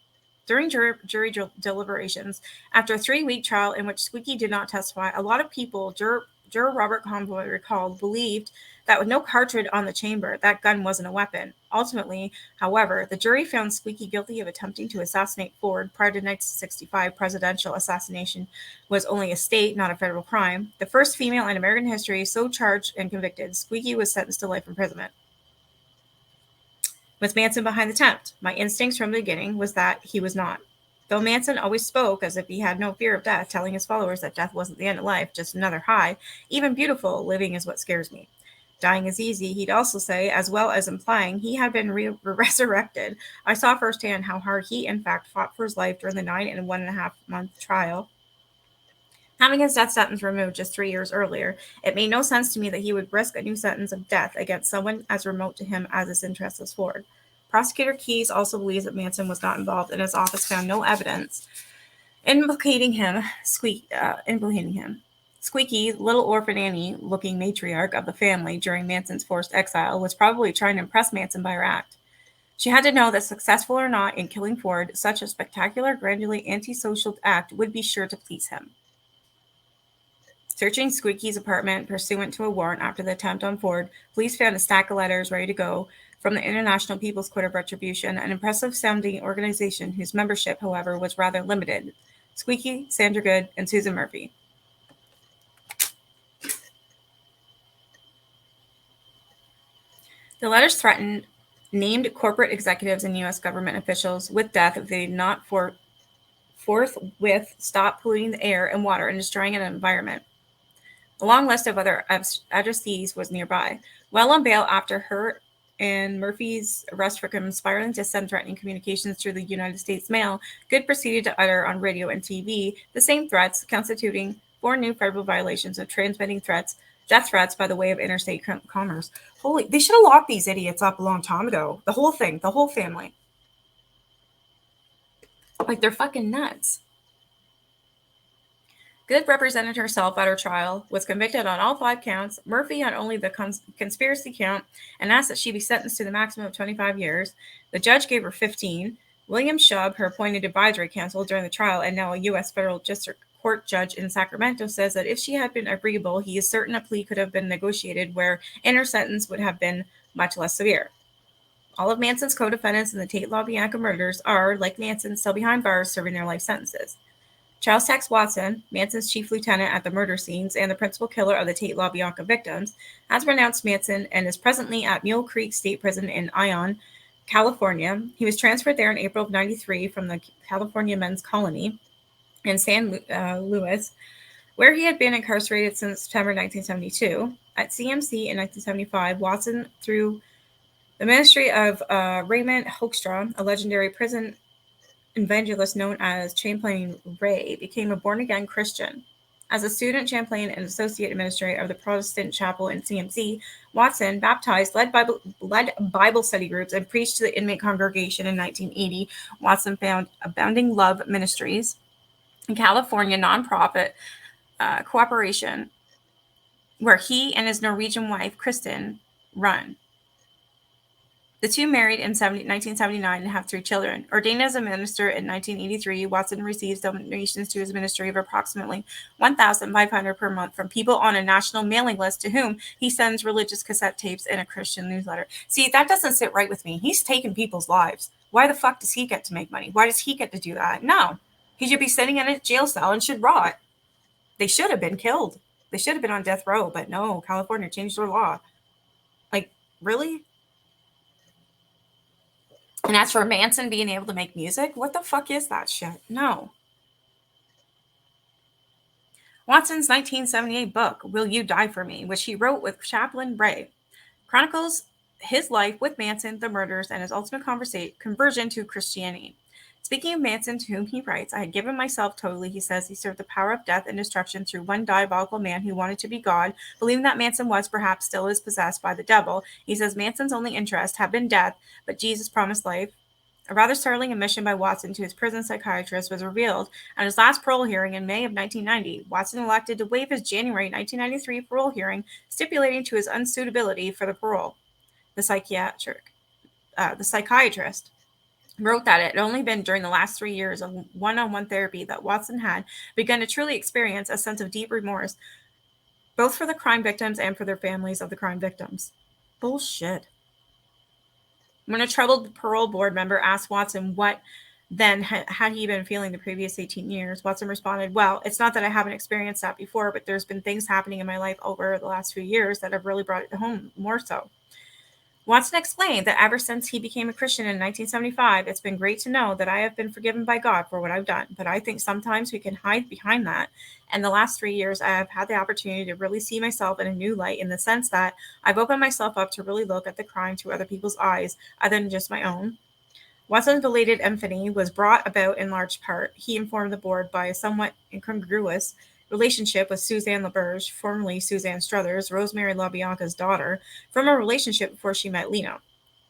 During jury deliberations, after a 3-week trial in which Squeaky did not testify, a lot of people, juror Robert Convoy recalled, believed that with no cartridge on the chamber, that gun wasn't a weapon. Ultimately, however, the jury found Squeaky guilty of attempting to assassinate Ford prior to 1965 presidential assassination was only a state, not a federal crime. The first female in American history so charged and convicted, Squeaky was sentenced to life imprisonment. Was Manson behind the attempt? My instincts from the beginning was that he was not. Though Manson always spoke as if he had no fear of death, telling his followers that death wasn't the end of life, just another high, even beautiful, living is what scares me. Dying is easy, he'd also say, as well as implying he had been resurrected. I saw firsthand how hard he, in fact, fought for his life during the 9.5-month trial. Having his death sentence removed just 3 years earlier, it made no sense to me that he would risk a new sentence of death against someone as remote to him as his interest as Ford. Prosecutor Keyes also believes that Manson was not involved, and his office found no evidence implicating him. Squeaky, little orphan Annie-looking matriarch of the family during Manson's forced exile, was probably trying to impress Manson by her act. She had to know that, successful or not in killing Ford, such a spectacular, grandiosely antisocial act would be sure to please him. Searching Squeaky's apartment pursuant to a warrant after the attempt on Ford, police found a stack of letters ready to go from the International People's Court of Retribution, an impressive-sounding organization whose membership, however, was rather limited. Squeaky, Sandra Good, and Susan Murphy. The letters threatened named corporate executives and U.S. government officials with death if they did not forthwith stop polluting the air and water and destroying an environment. A long list of other addressees was nearby. Well on bail after her and Murphy's arrest for conspiring to send threatening communications through the United States mail, Good proceeded to utter on radio and TV the same threats, constituting 4 new federal violations of transmitting death threats by the way of interstate commerce. Holy, they should have locked these idiots up a long time ago. The whole thing, the whole family. Like, they're fucking nuts. Good represented herself at her trial, was convicted on all 5 counts, Murphy on only the conspiracy count, and asked that she be sentenced to the maximum of 25 years. The judge gave her 15. William Shub, her appointed advisory counsel during the trial and now a U.S. federal district court judge in Sacramento, says that if she had been agreeable, he is certain a plea could have been negotiated wherein her sentence would have been much less severe. All of Manson's co-defendants in the Tate LaBianca murders are, like Manson, still behind bars serving their life sentences. Charles Tex Watson, Manson's chief lieutenant at the murder scenes and the principal killer of the Tate LaBianca victims, has renounced Manson and is presently at Mule Creek State Prison in Ione, California. He was transferred there in April of '93 from the California Men's Colony in San Luis, where he had been incarcerated since September 1972. At CMC in 1975, Watson, through the ministry of Raymond Hoekstra, a legendary prison evangelist known as Champlain Ray, became a born-again Christian. As a student, Champlain, an associate administrator of the Protestant chapel in CMC, Watson baptized, led Bible study groups, and preached to the inmate congregation in 1980. Watson found Abounding Love Ministries, a California nonprofit cooperation where he and his Norwegian wife, Kristen, run. The two married in 1979 and have 3 children. Ordained as a minister in 1983, Watson receives donations to his ministry of approximately $1,500 per month from people on a national mailing list to whom he sends religious cassette tapes and a Christian newsletter. See, that doesn't sit right with me. He's taking people's lives. Why the fuck does he get to make money? Why does he get to do that? No. He should be sitting in a jail cell and should rot. They should have been killed. They should have been on death row, but no, California changed their law. Like, really? And as for Manson being able to make music, what the fuck is that shit? No. Watson's 1978 book, Will You Die For Me, which he wrote with Chaplain Ray, chronicles his life with Manson, the murders, and his ultimate conversion to Christianity. Speaking of Manson, to whom he writes, I had given myself totally, he says. He served the power of death and destruction through one diabolical man who wanted to be God, believing that Manson was, perhaps still is, possessed by the devil. He says Manson's only interest had been death, but Jesus promised life. A rather startling admission by Watson to his prison psychiatrist was revealed at his last parole hearing in May of 1990. Watson elected to waive his January 1993 parole hearing, stipulating to his unsuitability for the parole. The psychiatrist wrote that it had only been during the last 3 years of one-on-one therapy that Watson had begun to truly experience a sense of deep remorse, both for the crime victims and for their families of the crime victims. Bullshit. When a troubled parole board member asked Watson what then had he been feeling the previous 18 years, Watson responded, well, it's not that I haven't experienced that before, but there's been things happening in my life over the last few years that have really brought it home more so. Watson explained that ever since he became a Christian in 1975, it's been great to know that I have been forgiven by God for what I've done, but I think sometimes we can hide behind that. And the last 3 years, I have had the opportunity to really see myself in a new light, in the sense that I've opened myself up to really look at the crime through other people's eyes, other than just my own. Watson's belated epiphany was brought about in large part, he informed the board, by a somewhat incongruous relationship with Suzanne LaBerge, formerly Suzanne Struthers, Rosemary LaBianca's daughter, from a relationship before she met Lino,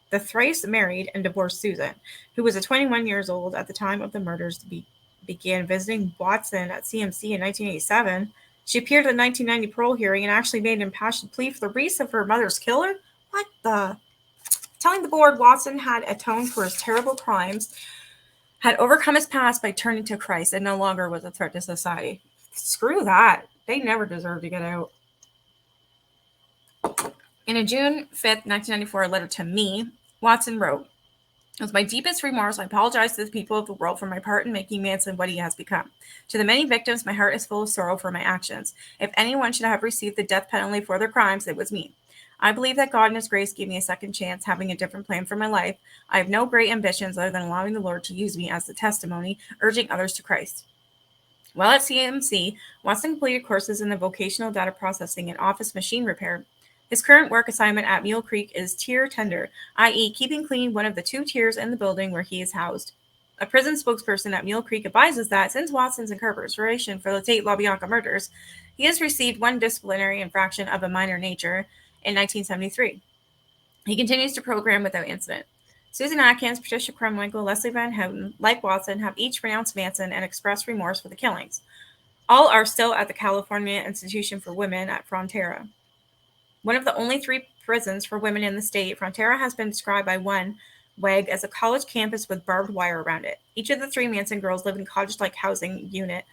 the thrice married and divorced Susan, who was 21 years old at the time of the murders, began visiting Watson at CMC in 1987. She appeared at the 1990 parole hearing and actually made an impassioned plea for the release of her mother's killer? What the? Telling the board Watson had atoned for his terrible crimes, had overcome his past by turning to Christ, and no longer was a threat to society. Screw that. They never deserved to get out. In a June 5th, 1994 letter to me, Watson wrote, "With my deepest remorse, I apologize to the people of the world for my part in making Manson what he has become. To the many victims, my heart is full of sorrow for my actions. If anyone should have received the death penalty for their crimes, it was me. I believe that God in His grace gave me a second chance, having a different plan for my life. I have no great ambitions other than allowing the Lord to use me as the testimony, urging others to Christ." While at CMC, Watson completed courses in the vocational data processing and office machine repair. His current work assignment at Mule Creek is tier tender, i.e., keeping clean one of the 2 tiers in the building where he is housed. A prison spokesperson at Mule Creek advises that since Watson's incarceration for the Tate LaBianca murders, he has received 1 disciplinary infraction of a minor nature in 1973. He continues to program without incident. Susan Atkins, Patricia Kremwinkle, Leslie Van Houten, like Watson, have each renounced Manson and expressed remorse for the killings. All are still at the California Institution for Women at Frontera. One of the only 3 prisons for women in the state, Frontera has been described by one WAG as a college campus with barbed wire around it. Each of the 3 Manson girls live in cottage-like housing unit,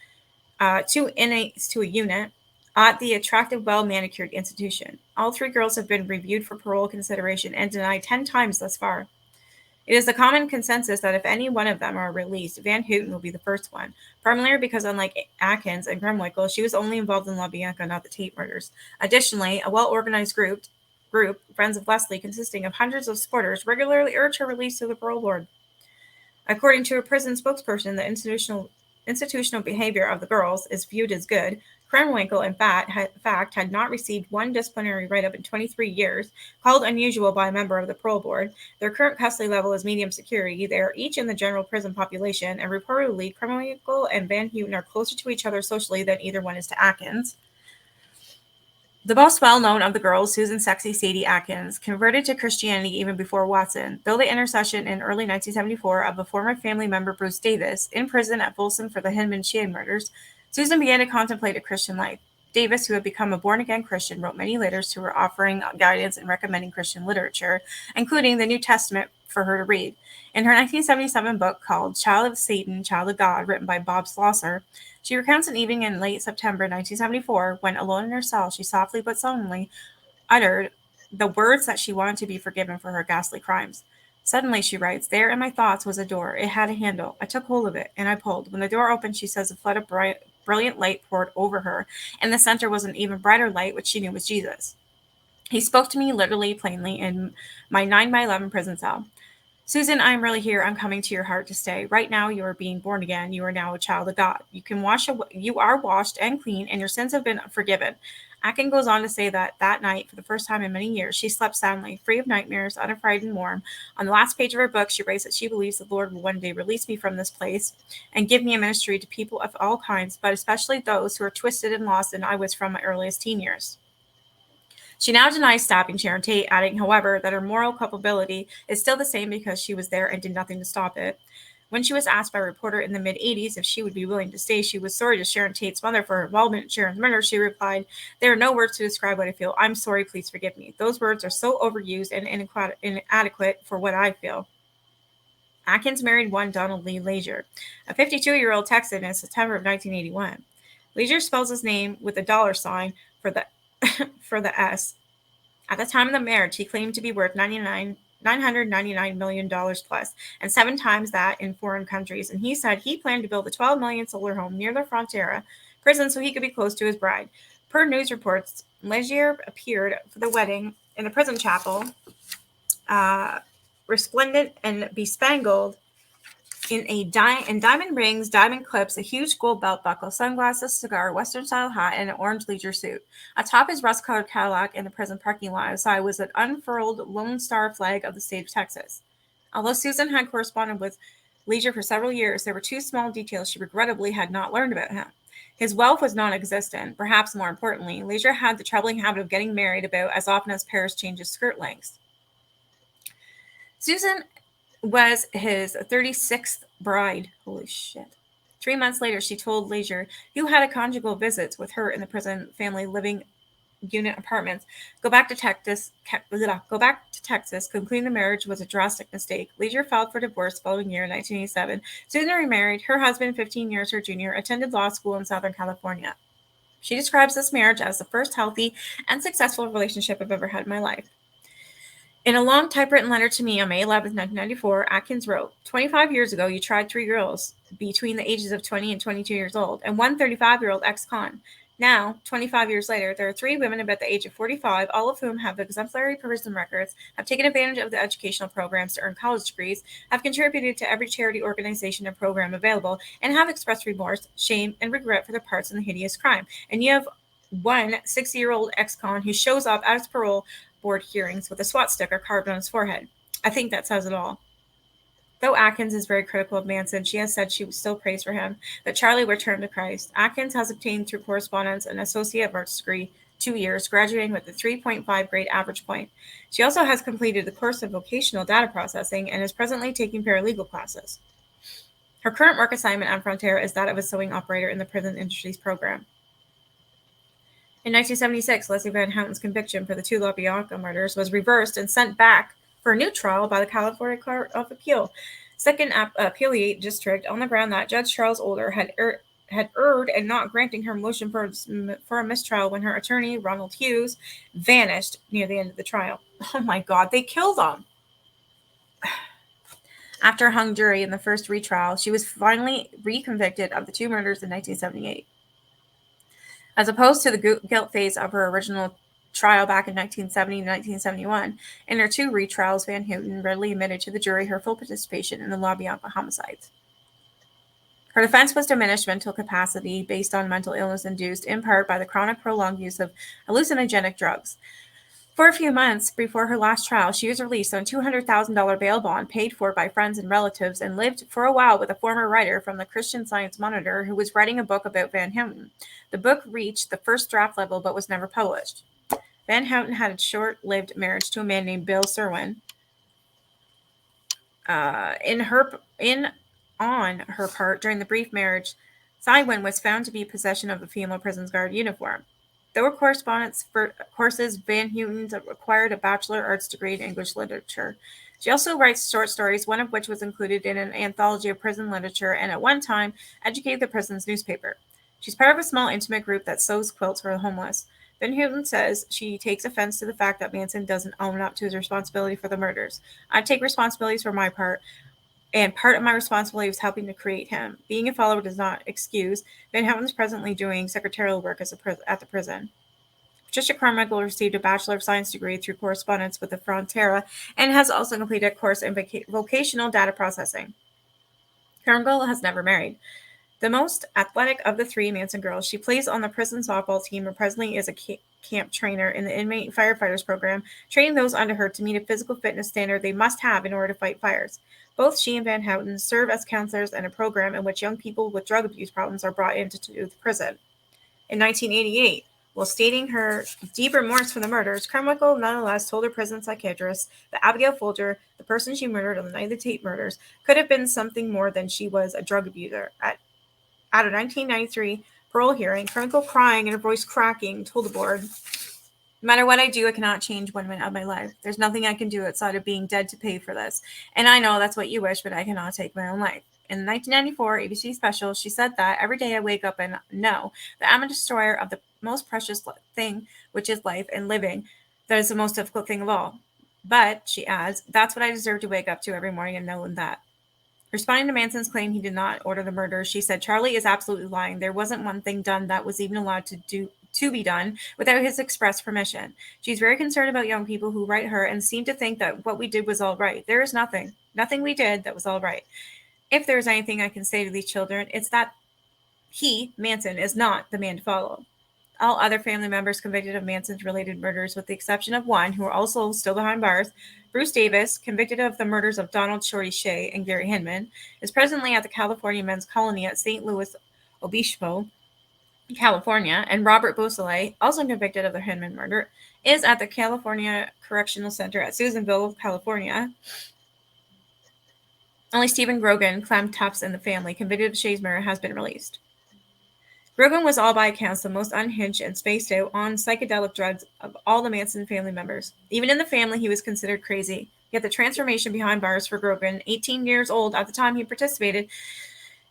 2 inmates to a unit, at the attractive, well-manicured institution. All 3 girls have been reviewed for parole consideration and denied 10 times thus far. It is the common consensus that if any one of them are released, Van Houten will be the first one, primarily because unlike Atkins and Gremwickle, she was only involved in LaBianca, not the Tate murders. Additionally, a well-organized group, Friends of Leslie, consisting of hundreds of supporters, regularly urge her release to the parole board. According to a prison spokesperson, the institutional behavior of the girls is viewed as good. Krenwinkel, in fact, had not received 1 disciplinary write-up in 23 years, called unusual by a member of the parole board. Their current custody level is medium security. They are each in the general prison population, and reportedly, Krenwinkel and Van Houten are closer to each other socially than either one is to Atkins. The most well-known of the girls, Susan Sexy Sadie Atkins, converted to Christianity even before Watson, though the intercession in early 1974 of a former family member, Bruce Davis, in prison at Folsom for the Hinman Sheehan murders, Susan began to contemplate a Christian life. Davis, who had become a born-again Christian, wrote many letters to her offering guidance and recommending Christian literature, including the New Testament for her to read. In her 1977 book called Child of Satan, Child of God, written by Bob Slosser, she recounts an evening in late September 1974 when, alone in her cell, she softly but solemnly uttered the words that she wanted to be forgiven for her ghastly crimes. Suddenly, she writes, "There in my thoughts was a door. It had a handle. I took hold of it, and I pulled. When the door opened," she says, "a flood of brilliant light poured over her. In the center was an even brighter light, which she knew was Jesus. He spoke to me literally, plainly, in my 9x11 prison cell. 'Susan, I am really here. I'm coming to your heart to stay. Right now, you are being born again. You are now a child of God. You are washed and clean, and your sins have been forgiven.'" Akin goes on to say that night, for the first time in many years, she slept soundly, free of nightmares, unafraid and warm. On the last page of her book, she writes that she believes the Lord will one day release me from this place and give me a ministry to people of all kinds, but especially those who are twisted and lost, and I was from my earliest teen years. She now denies stopping Sharon Tate, adding, however, that her moral culpability is still the same because she was there and did nothing to stop it. When she was asked by a reporter in the mid-'80s if she would be willing to say she was sorry to Sharon Tate's mother for her involvement in Sharon's murder, she replied, "There are no words to describe what I feel. I'm sorry, please forgive me. Those words are so overused and inadequate for what I feel." Atkins married one Donald Lee Leisure, a 52-year-old Texan, in September of 1981. Leisure spells his name with a $sign for the for the S. At the time of the marriage, he claimed to be worth $999 million plus, and 7 times that in foreign countries. And he said he planned to build a $12 million solar home near the Frontera prison so he could be close to his bride. Per news reports, Legier appeared for the wedding in the prison chapel, resplendent and bespangled in diamond rings, diamond clips, a huge gold belt buckle, sunglasses, cigar, Western-style hat, and an orange leisure suit. Atop his rust-colored Cadillac in the prison parking lot outside was an unfurled Lone Star flag of the state of Texas. Although Susan had corresponded with Leisure for several years, there were 2 small details she regrettably had not learned about him. His wealth was non-existent. Perhaps more importantly, Leisure had the troubling habit of getting married about as often as Paris changes skirt lengths. Susan was his 36th bride. Holy shit. 3 months later, she told Leisure, who had a conjugal visit with her in the prison family living unit apartments. Go back to Texas. Concluding the marriage was a drastic mistake. Leisure filed for divorce following year, 1987. Susan remarried. Her husband, 15 years her junior, attended law school in Southern California. She describes this marriage as the first healthy and successful relationship I've ever had in my life. In a long typewritten letter to me on May 11, 1994, Atkins wrote, 25 years ago, you tried 3 girls between the ages of 20 and 22 years old, and one 35-year-old ex-con. Now, 25 years later, there are 3 women about the age of 45, all of whom have exemplary prison records, have taken advantage of the educational programs to earn college degrees, have contributed to every charity organization and program available, and have expressed remorse, shame, and regret for their parts in the hideous crime. And you have one 60-year-old ex-con who shows up at his parole board hearings with a SWAT sticker carved on his forehead. I think that says it all. Though Atkins is very critical of Manson, she has said she still prays for him, that Charlie would turn to Christ. Atkins has obtained through correspondence an Associate of Arts degree, 2 years, graduating with a 3.5 grade average point. She also has completed the course of vocational data processing and is presently taking paralegal classes. Her current work assignment on Frontera is that of a sewing operator in the prison industries program. In 1976, Leslie Van Houten's conviction for the 2 LaBianca murders was reversed and sent back for a new trial by the California Court of Appeal, Second Appellate District, on the ground that Judge Charles Older had erred in not granting her motion for a mistrial when her attorney, Ronald Hughes, vanished near the end of the trial. Oh my God, they killed him. After a hung jury in the first retrial, she was finally reconvicted of the 2 murders in 1978. As opposed to the guilt phase of her original trial back in 1970 and 1971, in her 2 retrials, Van Houten readily admitted to the jury her full participation in the LaBianca homicides. Her defense was diminished mental capacity based on mental illness induced in part by the chronic prolonged use of hallucinogenic drugs. For a few months before her last trial, she was released on a $200,000 bail bond paid for by friends and relatives and lived for a while with a former writer from the Christian Science Monitor who was writing a book about Van Houten. The book reached the first draft level but was never published. Van Houten had a short-lived marriage to a man named Bill Serwin. On her part, during the brief marriage, Sywin was found to be in possession of a female prison guard uniform. Through correspondence for courses, Van Houten acquired a Bachelor of Arts degree in English literature. She also writes short stories, one of which was included in an anthology of prison literature and at one time educated the prison's newspaper. She's part of a small intimate group that sews quilts for the homeless. Van Houten says she takes offense to the fact that Manson doesn't own up to his responsibility for the murders. I take responsibilities for my part, and part of my responsibility was helping to create him. Being a follower does not excuse. Van Houten is presently doing secretarial work at the prison. Patricia Carmichael received a Bachelor of Science degree through correspondence with the Frontera and has also completed a course in vocational data processing. Carmichael has never married. The most athletic of the 3 Manson girls, she plays on the prison softball team and presently is a camp trainer in the inmate firefighters program, training those under her to meet a physical fitness standard they must have in order to fight fires. Both she and Van Houten serve as counselors in a program in which young people with drug abuse problems are brought into the prison. In 1988, while stating her deep remorse for the murders, Carmichael nonetheless told her prison psychiatrist that Abigail Folger, the person she murdered on the night of the Tate murders, could have been something more than she was a drug abuser. At a 1993 parole hearing, Carmichael, crying and her voice cracking, told the board, "No matter what I do, I cannot change 1 minute of my life. There's nothing I can do outside of being dead to pay for this. And I know that's what you wish, but I cannot take my own life." In the 1994 ABC special, she said that every day I wake up and know that I'm a destroyer of the most precious thing, which is life and living. That is the most difficult thing of all. But, she adds, that's what I deserve to wake up to every morning and know that. Responding to Manson's claim he did not order the murder, she said, "Charlie is absolutely lying. There wasn't one thing done that was even allowed to be done without his express permission. She's very concerned about young people who write her and seem to think that what we did was all right. There is nothing we did that was all right. If there is anything I can say to these children, it's that he, Manson, is not the man to follow." All other family members convicted of Manson's related murders, with the exception of one, who are also still behind bars, Bruce Davis, convicted of the murders of Donald Shorty Shea and Gary Hinman, is presently at the California Men's Colony at St. Louis Obispo, California, and Robert Beausoleil, also convicted of the Hinman murder, is at the California Correctional Center at Susanville, California. Only Stephen Grogan, Clem Tufts, and the family, convicted of Shea's murder, has been released. Grogan was all by accounts the most unhinged and spaced out on psychedelic drugs of all the Manson family members. Even in the family, he was considered crazy. Yet the transformation behind bars for Grogan, 18 years old at the time he participated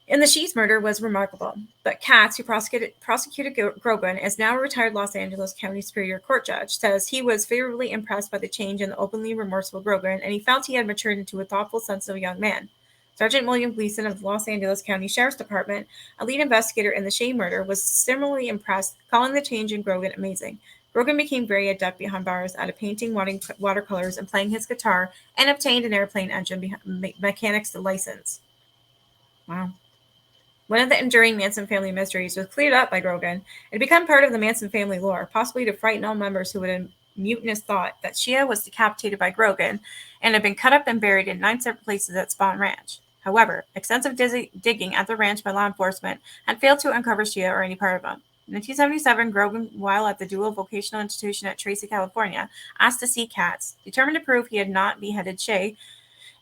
in the Sheets murder, was remarkable. But Katz, who prosecuted Grogan, is now a retired Los Angeles County Superior Court judge, says he was favorably impressed by the change in the openly remorseful Grogan, and he felt he had matured into a thoughtful, sensitive young man. Sergeant William Gleason of the Los Angeles County Sheriff's Department, a lead investigator in the Shea murder, was similarly impressed, calling the change in Grogan amazing. Grogan became very adept behind bars at painting watercolors and playing his guitar, and obtained an airplane engine mechanics license. Wow. One of the enduring Manson family mysteries was cleared up by Grogan. It had become part of the Manson family lore, possibly to frighten all members who would have mutinous thought that Shea was decapitated by Grogan and had been cut up and buried in 9 separate places at Spawn Ranch. However, extensive digging at the ranch by law enforcement had failed to uncover Shea or any part of him. In 1977, Grogan, while at the Dual Vocational Institution at Tracy, California, asked to see Katz. Determined to prove he had not beheaded Shea,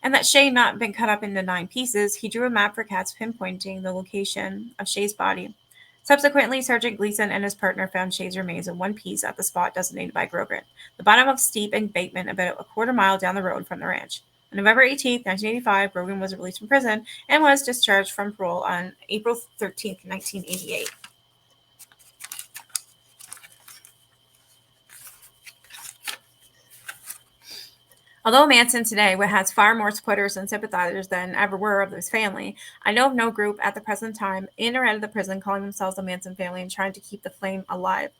and that Shea not been cut up into 9 pieces, he drew a map for Katz pinpointing the location of Shea's body. Subsequently, Sergeant Gleason and his partner found Shea's remains in one piece at the spot designated by Grogan, the bottom of a steep embankment about a quarter mile down the road from the ranch. On November 18, 1985, Grogan was released from prison and was discharged from parole on April 13, 1988. Although Manson today has far more supporters and sympathizers than ever were of his family, I know of no group at the present time in or out of the prison calling themselves the Manson family and trying to keep the flame alive.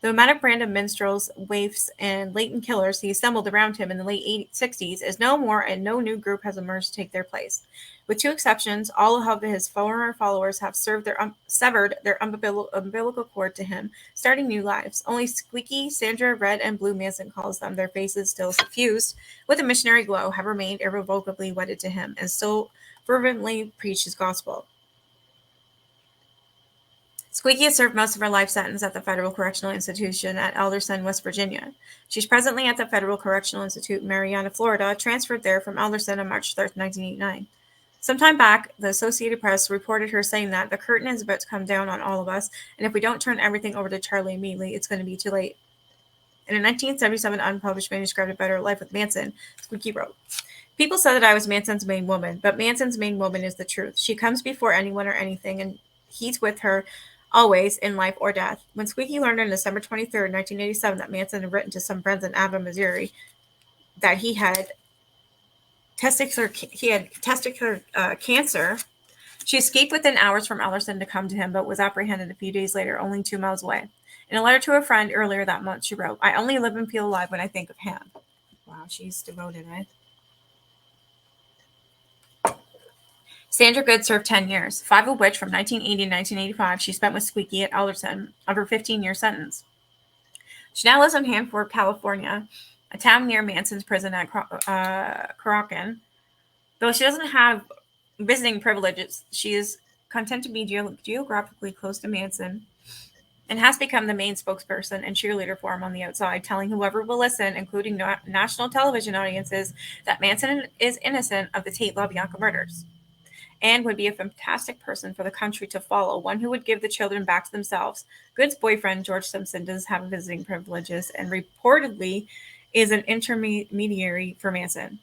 The nomadic brand of minstrels, waifs, and latent killers he assembled around him in the late 60s is no more, and no new group has emerged to take their place. With 2 exceptions, all of his former followers have severed their umbilical cord to him, starting new lives. Only Squeaky, Sandra, Red, and Blue Manson calls them, their faces still suffused with a missionary glow, have remained irrevocably wedded to him and still fervently preach his gospel. Squeaky has served most of her life sentence at the Federal Correctional Institution at Alderson, West Virginia. She's presently at the Federal Correctional Institute in Marianna, Florida, transferred there from Alderson on March 3, 1989. Sometime back, the Associated Press reported her saying that the curtain is about to come down on all of us, and if we don't turn everything over to Charlie immediately, it's going to be too late. In a 1977 unpublished manuscript about her life with Manson, Squeaky wrote, "People said that I was Manson's main woman, but Manson's main woman is the truth. She comes before anyone or anything, and he's with her always, in life or death." When Squeaky learned on December 23, 1987, that Manson had written to some friends in Ava, Missouri, that he had testicular cancer, she escaped within hours from Ellerson to come to him, but was apprehended a few days later, only 2 miles away. In a letter to a friend earlier that month, she wrote, "I only live and feel alive when I think of him." Wow, she's devoted, right? Sandra Good served 10 years, 5 of which from 1980 to 1985 she spent with Squeaky at Alderson of her 15-year sentence. She now lives in Hanford, California, a town near Manson's prison at Corocan. Though she doesn't have visiting privileges, she is content to be geographically close to Manson and has become the main spokesperson and cheerleader for him on the outside, telling whoever will listen, including national television audiences, that Manson is innocent of the Tate LaBianca murders and would be a fantastic person for the country to follow, one who would give the children back to themselves. Good's boyfriend, George Simpson, does have visiting privileges and reportedly is an intermediary for Manson.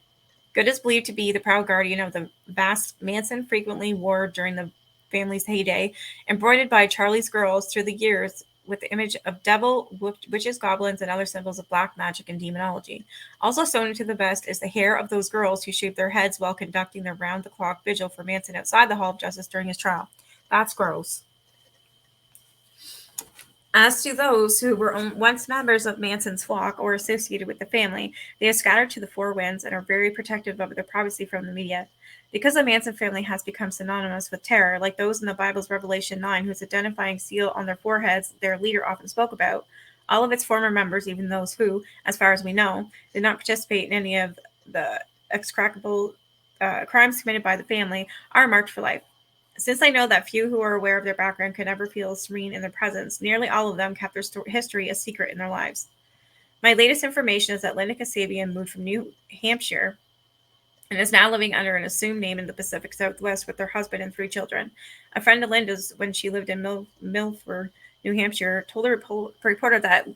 Good is believed to be the proud guardian of the vast Manson frequently wore during the family's heyday, embroidered by Charlie's girls through the years with the image of devil, witches, goblins, and other symbols of black magic and demonology. Also sewn into the vest is the hair of those girls who shaved their heads while conducting their round-the-clock vigil for Manson outside the Hall of Justice during his trial. That's gross. As to those who were once members of Manson's flock or associated with the family, they are scattered to the 4 winds and are very protective of their privacy from the media. Because the Manson family has become synonymous with terror, like those in the Bible's Revelation 9, whose identifying seal on their foreheads their leader often spoke about, all of its former members, even those who, as far as we know, did not participate in any of the execrable crimes committed by the family, are marked for life. Since I know that few who are aware of their background could ever feel serene in their presence, nearly all of them kept their history a secret in their lives. My latest information is that Linda Kasabian moved from New Hampshire and is now living under an assumed name in the Pacific Southwest with her husband and 3 children. A friend of Linda's, when she lived in Milford, New Hampshire, told a reporter that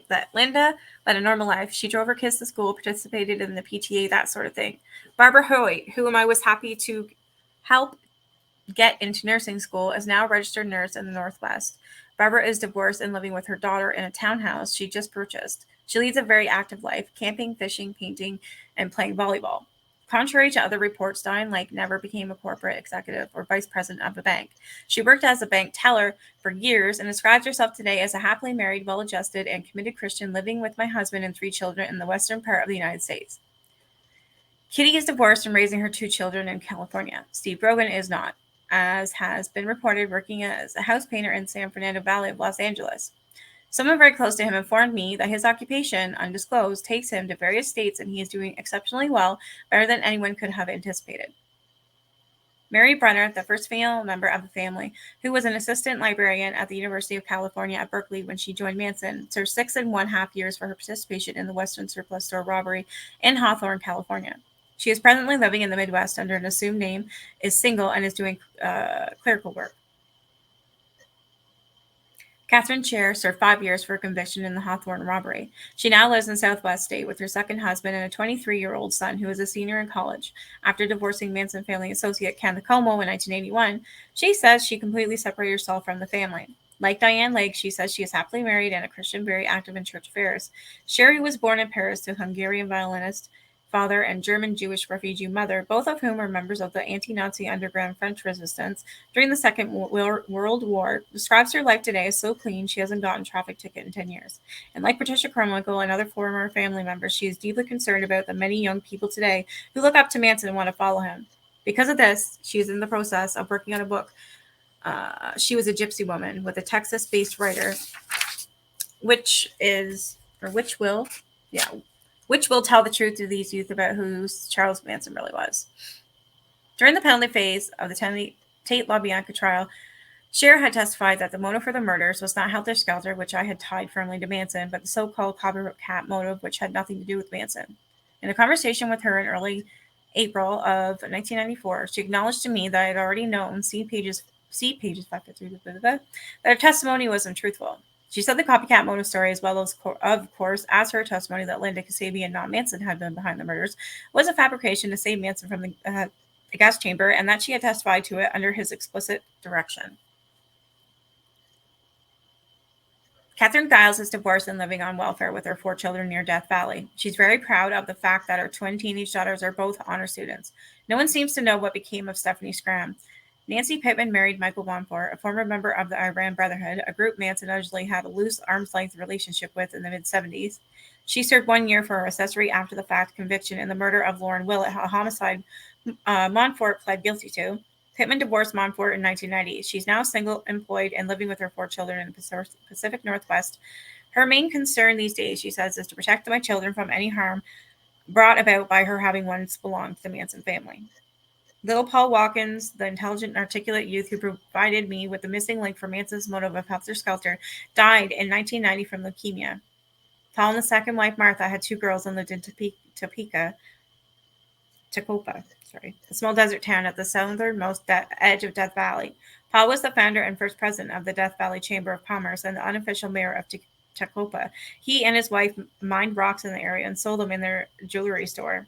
that Linda led a normal life. She drove her kids to school, participated in the PTA, that sort of thing. Barbara Hoyt, whom I was happy to help get into nursing school, is now a registered nurse in the Northwest. Barbara is divorced and living with her daughter in a townhouse she just purchased. She leads a very active life, camping, fishing, painting, and playing volleyball. Contrary to other reports, Diane Lake never became a corporate executive or vice president of a bank. She worked as a bank teller for years and describes herself today as a happily married, well-adjusted, and committed Christian living with my husband and 3 children in the western part of the United States. Kitty is divorced and raising her 2 children in California. Steve Brogan is not, as has been reported, working as a house painter in San Fernando Valley of Los Angeles. Someone very close to him informed me that his occupation, undisclosed, takes him to various states and he is doing exceptionally well, better than anyone could have anticipated. Mary Brenner, the first female member of the family, who was an assistant librarian at the University of California at Berkeley when she joined Manson, served 6.5 years for her participation in the Western Surplus Store robbery in Hawthorne, California. She is presently living in the Midwest under an assumed name, is single, and is doing clerical work. Catherine Chair served 5 years for a conviction in the Hawthorne robbery. She now lives in Southwest State with her second husband and a 23-year-old son who is a senior in college. After divorcing Manson family associate Ken Como in 1981, she says she completely separated herself from the family. Like Diane Lake, she says she is happily married and a Christian, very active in church affairs. Sherry was born in Paris to Hungarian violinist father and German Jewish refugee mother, both of whom were members of the anti-Nazi underground French resistance during the Second World War. Describes her life today as so clean she hasn't gotten a traffic ticket in 10 years. And like Patricia Carmichael and other former family members, she is deeply concerned about the many young people today who look up to Manson and want to follow him. Because of this, she is in the process of working on a book. She was a gypsy woman with a Texas-based writer, which will tell the truth to these youth about who Charles Manson really was. During the penalty phase of the Tate LaBianca trial, Cher had testified that the motive for the murders was not Helter Skelter, which I had tied firmly to Manson, but the so-called copycat motive, which had nothing to do with Manson. In a conversation with her in early April of 1994, she acknowledged to me that I had already known, see pages 553, that her testimony was untruthful. She said the copycat motive story, as well as, of course, as her testimony that Linda Kasabian and not Manson had been behind the murders, was a fabrication to save Manson from the gas chamber, and that she had testified to it under his explicit direction. Catherine Giles is divorced and living on welfare with her 4 children near Death Valley. She's very proud of the fact that her twin teenage daughters are both honor students. No one seems to know what became of Stephanie Scram. Nancy Pittman married Michael Bonfort, a former member of the Iran Brotherhood, a group Manson allegedly had a loose arm's-length relationship with in the mid-70s. She served 1 year for her accessory after-the-fact conviction in the murder of Lauren Willett, a homicide Montfort pled guilty to. Pittman divorced Montfort in 1990. She's now single, employed, and living with her 4 children in the Pacific Northwest. Her main concern these days, she says, is to protect my children from any harm brought about by her having once belonged to the Manson family. Little Paul Watkins, the intelligent and articulate youth who provided me with the missing link for Manson's motive of Helter Skelter, died in 1990 from leukemia. Paul and the second wife, Martha, had 2 girls and lived in Tacopa, a small desert town at the southernmost edge of Death Valley. Paul was the founder and first president of the Death Valley Chamber of Commerce and the unofficial mayor of Tacopa. He and his wife mined rocks in the area and sold them in their jewelry store.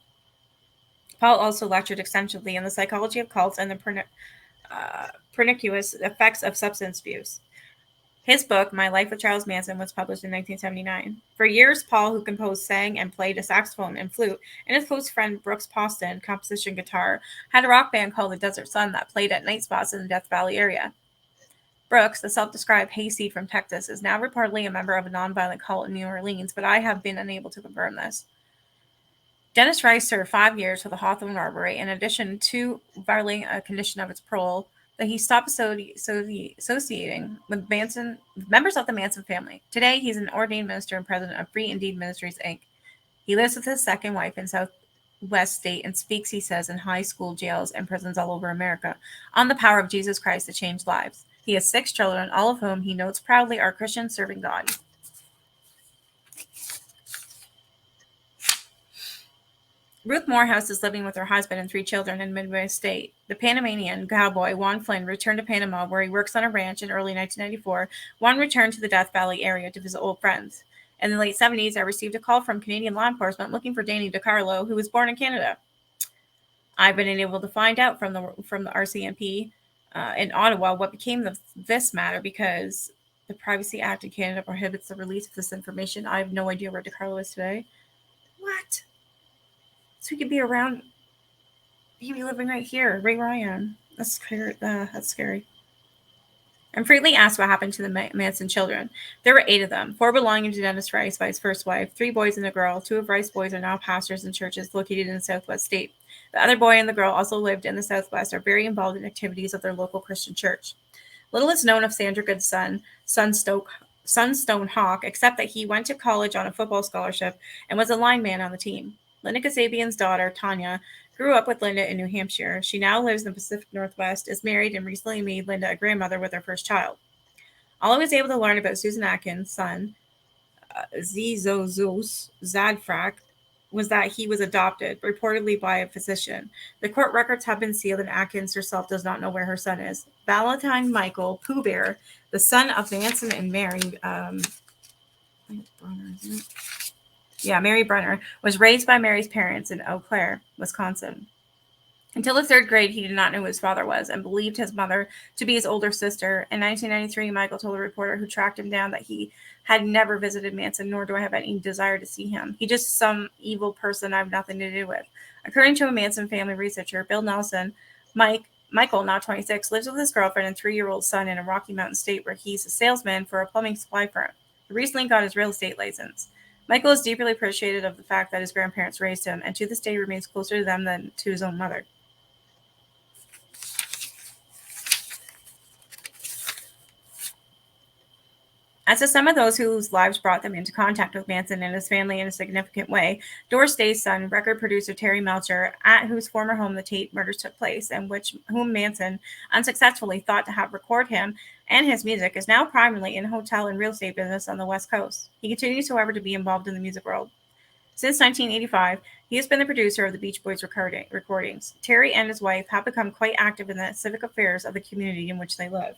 Paul also lectured extensively on the psychology of cults and the pernicious effects of substance abuse. His book, My Life with Charles Manson, was published in 1979. For years, Paul, who composed, sang, and played a saxophone and flute, and his close friend Brooks Poston, composition guitar, had a rock band called the Desert Sun that played at night spots in the Death Valley area. Brooks, the self-described hayseed from Texas, is now reportedly a member of a nonviolent cult in New Orleans, but I have been unable to confirm this. Dennis Rice served 5 years for the Hawthorne robbery, in addition to violating a condition of its parole that he stopped associating with members of the Manson family. Today, he's an ordained minister and president of Free Indeed Ministries, Inc. He lives with his second wife in Southwest State and speaks, he says, in high school jails and prisons all over America on the power of Jesus Christ to change lives. He has 6 children, all of whom he notes proudly are Christians serving God. Ruth Morehouse is living with her husband and 3 children in Midway State. The Panamanian cowboy Juan Flynn returned to Panama, where he works on a ranch. In early 1994, Juan returned to the Death Valley area to visit old friends. In the late 70s, I received a call from Canadian law enforcement looking for Danny DiCarlo, who was born in Canada. I've been able to find out from the RCMP in Ottawa what became of this matter, because the Privacy Act in Canada prohibits the release of this information. I have no idea where DiCarlo is today. What? So he could be around. He'd be living right here, right where I am. That's scary. That's scary. I'm frequently asked what happened to the Manson children. There were 8 of them, 4 belonging to Dennis Rice by his first wife, 3 boys and a girl. 2 of Rice's boys are now pastors in churches located in the Southwest state. The other boy and the girl also lived in the Southwest, are very involved in activities of their local Christian church. Little is known of Sandra Good's son, Sunstone Hawk, except that he went to college on a football scholarship and was a lineman on the team. Linda Kasabian's daughter, Tanya, grew up with Linda in New Hampshire. She now lives in the Pacific Northwest, is married, and recently made Linda a grandmother with her first child. All I was able to learn about Susan Atkins' son, Zizozos Zadfrak, was that he was adopted, reportedly by a physician. The court records have been sealed, and Atkins herself does not know where her son is. Valentine Michael Pooh Bear, the son of Manson and Mary, Mary Brunner, was raised by Mary's parents in Eau Claire, Wisconsin. Until the 3rd grade, he did not know who his father was and believed his mother to be his older sister. In 1993, Michael told a reporter who tracked him down that he had never visited Manson, nor do I have any desire to see him. He's just some evil person I have nothing to do with. According to a Manson family researcher, Bill Nelson, Michael, now 26, lives with his girlfriend and 3-year-old son in a Rocky Mountain state where he's a salesman for a plumbing supply firm. He recently got his real estate license. Michael is deeply appreciative of the fact that his grandparents raised him, and to this day remains closer to them than to his own mother. As to some of those whose lives brought them into contact with Manson and his family in a significant way, Doris Day's son, record producer Terry Melcher, at whose former home the Tate murders took place, and whom Manson unsuccessfully thought to have record him and his music, is now primarily in hotel and real estate business on the West Coast. He continues, however, to be involved in the music world. Since 1985, he has been the producer of the Beach Boys recordings. Terry and his wife have become quite active in the civic affairs of the community in which they live.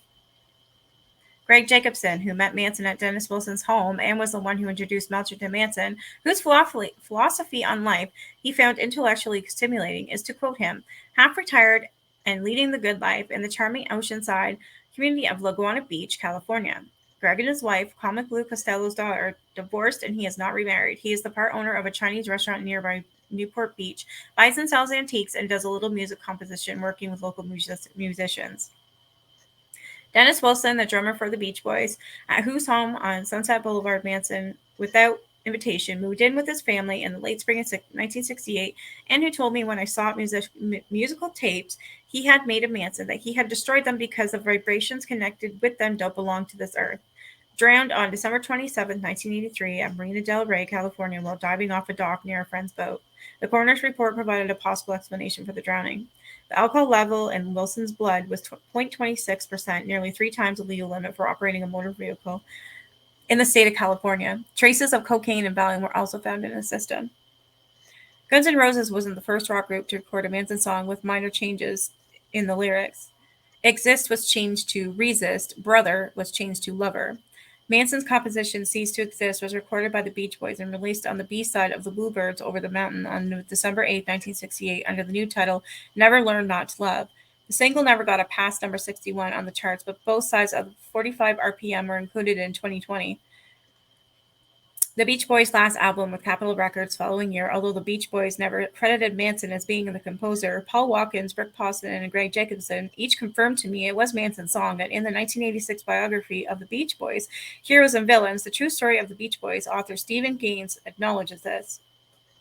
Greg Jacobson, who met Manson at Dennis Wilson's home and was the one who introduced Melcher to Manson, whose philosophy on life he found intellectually stimulating, is, to quote him, half retired and leading the good life in the charming oceanside community of Laguna Beach, California. Greg and his wife, Comic Lou Costello's daughter, divorced, and he is not remarried. He is the part owner of a Chinese restaurant nearby Newport Beach, buys and sells antiques, and does a little music composition, working with local musicians. Dennis Wilson, the drummer for the Beach Boys, at whose home on Sunset Boulevard Manson, without invitation, moved in with his family in the late spring of 1968, and who told me when I saw musical tapes he had made of Manson that he had destroyed them because the vibrations connected with them don't belong to this earth. Drowned on December 27, 1983, at Marina del Rey, California, while diving off a dock near a friend's boat. The coroner's report provided a possible explanation for the drowning. The alcohol level in Wilson's blood was 0.26%, nearly 3 times the legal limit for operating a motor vehicle in the state of California. Traces of cocaine and Valium were also found in his system. Guns N' Roses wasn't the first rock group to record a Manson song with minor changes in the lyrics. Exist was changed to Resist, Brother was changed to Lover. Manson's composition Cease to Exist was recorded by the Beach Boys and released on the B-side of The Bluebirds Over the Mountain on December 8, 1968, under the new title Never Learn Not to Love. The single never got past number 61 on the charts, but both sides of 45 RPM were included in 2020. The Beach Boys' last album with Capitol Records following year, although the Beach Boys never credited Manson as being the composer, Paul Watkins, Rick Poston, and Greg Jacobson each confirmed to me it was Manson's song, and in the 1986 biography of the Beach Boys, Heroes and Villains, The True Story of the Beach Boys, author Stephen Gaines acknowledges this.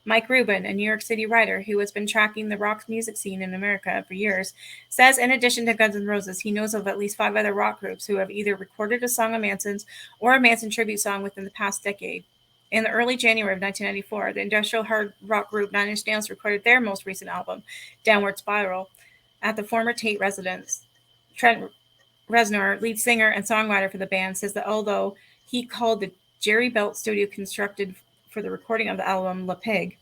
Mike Rubin, a New York City writer who has been tracking the rock music scene in America for years, says in addition to Guns N' Roses, he knows of at least 5 other rock groups who have either recorded a song of Manson's or a Manson tribute song within the past decade. In the early January of 1994, the industrial hard rock group Nine Inch Nails recorded their most recent album, Downward Spiral, at the former Tate residence. Trent Reznor, lead singer and songwriter for the band, says that although he called the Jerry Belt studio constructed for the recording of the album La Pig,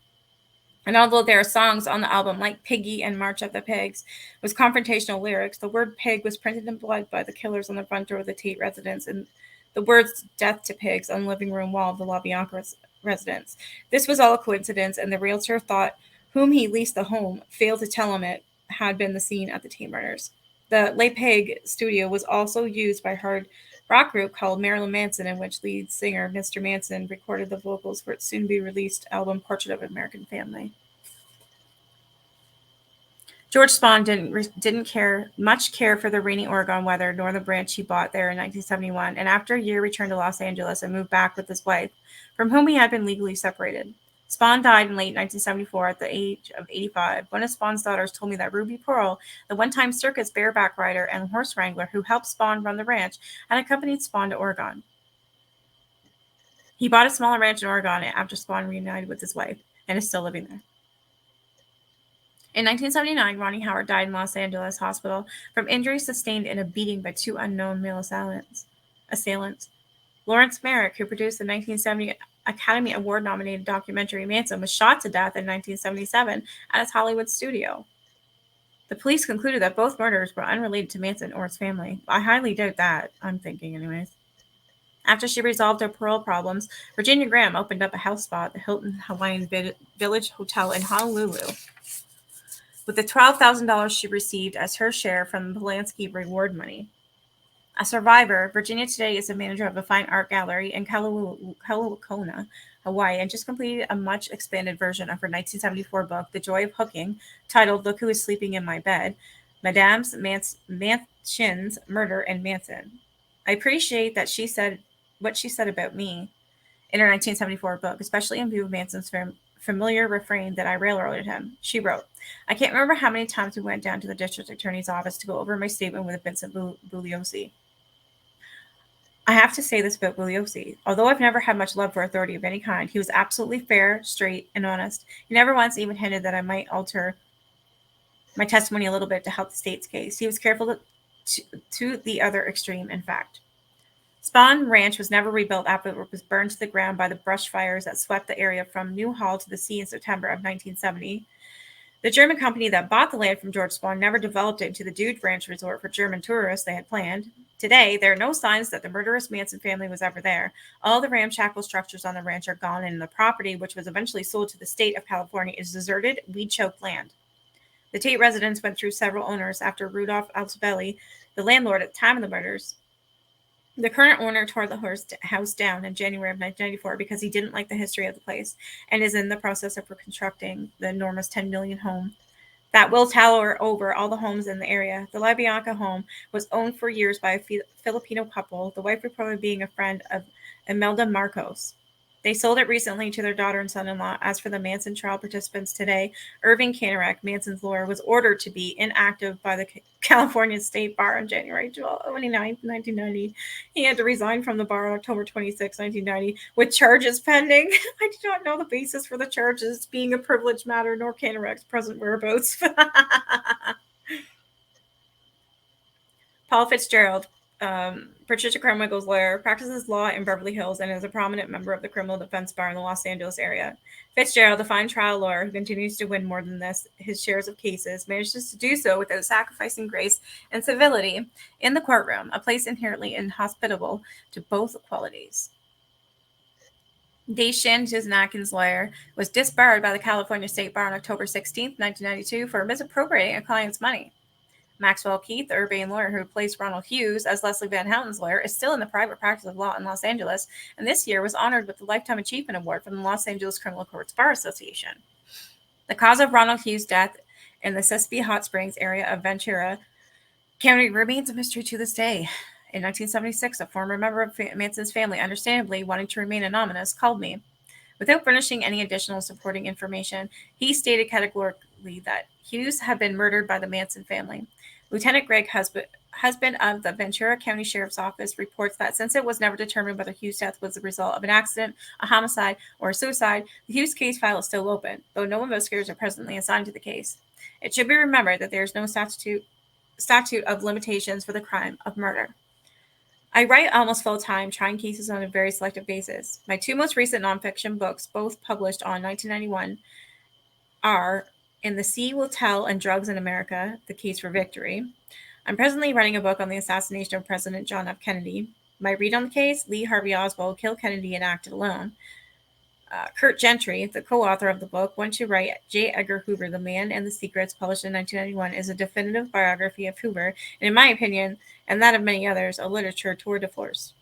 And although there are songs on the album like Piggy and March of the Pigs with confrontational lyrics, the word pig was printed in blood by the killers on the front door of the Tate residence and the words death to pigs on the living room wall of the LaBianca residence. This was all a coincidence, and the realtor thought whom he leased the home failed to tell him it had been the scene at the Tate murders. The Le Pig studio was also used by hard rock group called Marilyn Manson, in which lead singer Mr. Manson recorded the vocals for its soon-to-be-released album Portrait of an American Family. George Spahn didn't care for the rainy Oregon weather nor the ranch he bought there in 1971, and after a year returned to Los Angeles and moved back with his wife, from whom he had been legally separated. Spahn died in late 1974 at the age of 85. One of Spahn's daughters told me that Ruby Pearl, the one-time circus bareback rider and horse wrangler who helped Spahn run the ranch, had accompanied Spahn to Oregon. He bought a smaller ranch in Oregon after Spahn reunited with his wife and is still living there. In 1979, Ronnie Howard died in Los Angeles hospital from injuries sustained in a beating by two unknown male assailants. Lawrence Merrick, who produced the 1970 Academy Award-nominated documentary Manson, was shot to death in 1977 at his Hollywood studio. The police concluded that both murders were unrelated to Manson or his family. I highly doubt that, I'm thinking anyways. After she resolved her parole problems, Virginia Graham opened up a house spot at the Hilton Hawaiian Village Hotel in Honolulu. With the $12,000 she received as her share from the Polanski reward money. A survivor, Virginia today is the manager of a fine art gallery in Kaluakona, Hawaii, and just completed a much expanded version of her 1974 book, The Joy of Hooking, titled Look Who Is Sleeping in My Bed, Madame's Manchin's Murder in Manson. I appreciate that she said what she said about me in her 1974 book, especially in view of Manson's familiar refrain that I railroaded him. She wrote, I can't remember how many times we went down to the district attorney's office to go over my statement with Vincent Bugliosi. I have to say this about Bugliosi. Although I've never had much love for authority of any kind, he was absolutely fair, straight, and honest. He never once even hinted that I might alter my testimony a little bit to help the state's case. He was careful to the other extreme, in fact. Spahn Ranch was never rebuilt after it was burned to the ground by the brush fires that swept the area from Newhall to the sea in September of 1970. The German company that bought the land from George Spahn never developed it into the Dude Ranch resort for German tourists they had planned. Today, there are no signs that the murderous Manson family was ever there. All the ramshackle structures on the ranch are gone, and the property, which was eventually sold to the state of California, is deserted, weed-choked land. The Tate residence went through several owners after Rudolph Altobelli, the landlord at the time of the murders. The current owner tore the house down in January of 1994 because he didn't like the history of the place and is in the process of reconstructing the enormous $10 million home that will tower over all the homes in the area. The LaBianca home was owned for years by a Filipino couple, the wife reportedly being a friend of Imelda Marcos. They sold it recently to their daughter and son-in-law. As for the Manson trial participants today, Irving Kanarek, Manson's lawyer, was ordered to be inactive by the California State Bar on January 29, 1990. He had to resign from the bar on October 26, 1990, with charges pending. I do not know the basis for the charges being a privileged matter, nor Kanarek's present whereabouts. Paul Fitzgerald, Patricia Carmichael's lawyer, practices law in Beverly Hills and is a prominent member of the criminal defense bar in the Los Angeles area. Fitzgerald, a fine trial lawyer who continues to win more than his shares of cases, manages to do so without sacrificing grace and civility in the courtroom, a place inherently inhospitable to both qualities. Daishin Jiznakin's lawyer was disbarred by the California State Bar on October 16, 1992 for misappropriating a client's money. Maxwell Keith, the urbane lawyer who replaced Ronald Hughes as Leslie Van Houten's lawyer, is still in the private practice of law in Los Angeles, and this year was honored with the Lifetime Achievement Award from the Los Angeles Criminal Courts Bar Association. The cause of Ronald Hughes' death in the Sespe Hot Springs area of Ventura County remains a mystery to this day. In 1976, a former member of Manson's family, understandably wanting to remain anonymous, called me. Without furnishing any additional supporting information, he stated categorically that Hughes had been murdered by the Manson family. Lieutenant Greg, husband of the Ventura County Sheriff's Office, reports that since it was never determined whether Hughes' death was the result of an accident, a homicide, or a suicide, the Hughes case file is still open, though no investigators are presently assigned to the case. It should be remembered that there is no statute of limitations for the crime of murder. I write almost full-time, trying cases on a very selective basis. My two most recent nonfiction books, both published on 1991, are In the Sea Will Tell and Drugs in America, The Case for Victory. I'm presently writing a book on the assassination of President John F. Kennedy. My read on the case, Lee Harvey Oswald killed Kennedy and acted alone. Kurt Gentry, the co-author of the book, went to write J. Edgar Hoover, The Man and the Secrets, published in 1991, is a definitive biography of Hoover, and in my opinion, and that of many others, a literature tour de force.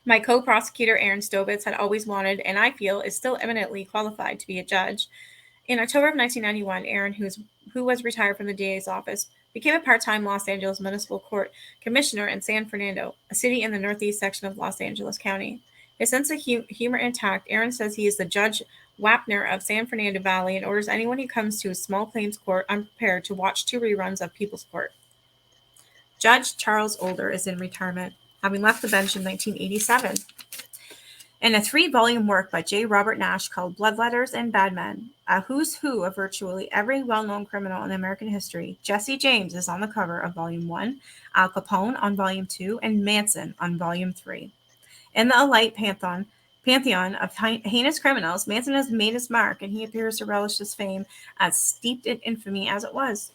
My co-prosecutor, Aaron Stovitz, had always wanted, and I feel is still eminently qualified to be a judge. In October of 1991, Aaron, who was retired from the DA's office, became a part-time Los Angeles Municipal Court commissioner in San Fernando, a city in the northeast section of Los Angeles County. His sense of humor intact, Aaron says he is the Judge Wapner of San Fernando Valley and orders anyone who comes to his small claims court unprepared to watch 2 reruns of People's Court. Judge Charles Older is in retirement, having left the bench in 1987. In a 3-volume work by J. Robert Nash called Bloodletters and Bad Men, a who's who of virtually every well-known criminal in American history, Jesse James is on the cover of Volume 1, Al Capone on Volume 2, and Manson on Volume 3. In the elite pantheon of heinous criminals, Manson has made his mark, and he appears to relish his fame, as steeped in infamy as it was.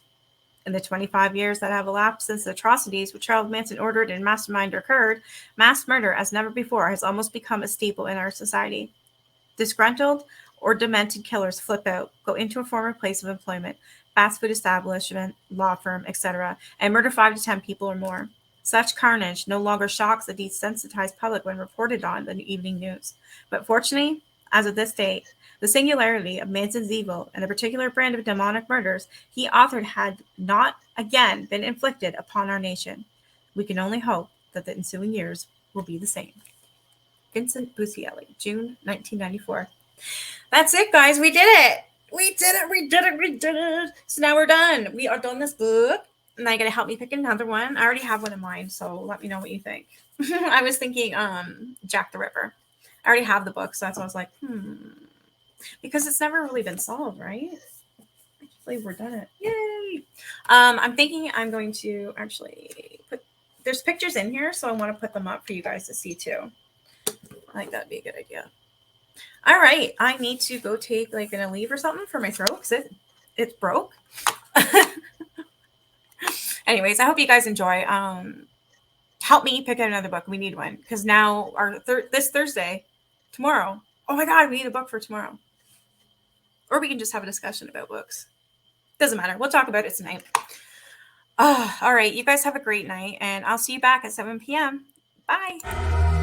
In the 25 years that have elapsed since the atrocities which Charles Manson ordered and masterminded occurred, mass murder, as never before, has almost become a staple in our society. Disgruntled or demented killers flip out, go into a former place of employment, fast food establishment, law firm, etc., and murder 5 to 10 people or more. Such carnage no longer shocks the desensitized public when reported on in the evening news. But fortunately, as of this date, the singularity of Manson's evil and the particular brand of demonic murders he authored had not again been inflicted upon our nation. We can only hope that the ensuing years will be the same. Vincent Bucielli, June 1994. That's it, guys. We did it. We did it. So now we're done. We are done this book. Now you gotta help me pick another one. I already have one in mind, so let me know what you think. I was thinking Jack the Ripper. I already have the book, so that's why I was like, because it's never really been solved, right? Actually, we're done it. Yay! I'm thinking I'm going to actually there's pictures in here, so I want to put them up for you guys to see too. I think that'd be a good idea. All right, I need to go take like an Aleve or something for my throat because it's broke. Anyways, I hope you guys enjoy. Help me pick out another book. We need one because now this Thursday, tomorrow. Oh my God, we need a book for tomorrow. Or we can just have a discussion about books. Doesn't matter. We'll talk about it tonight. All right, you guys have a great night, and I'll see you back at 7 p.m. Bye.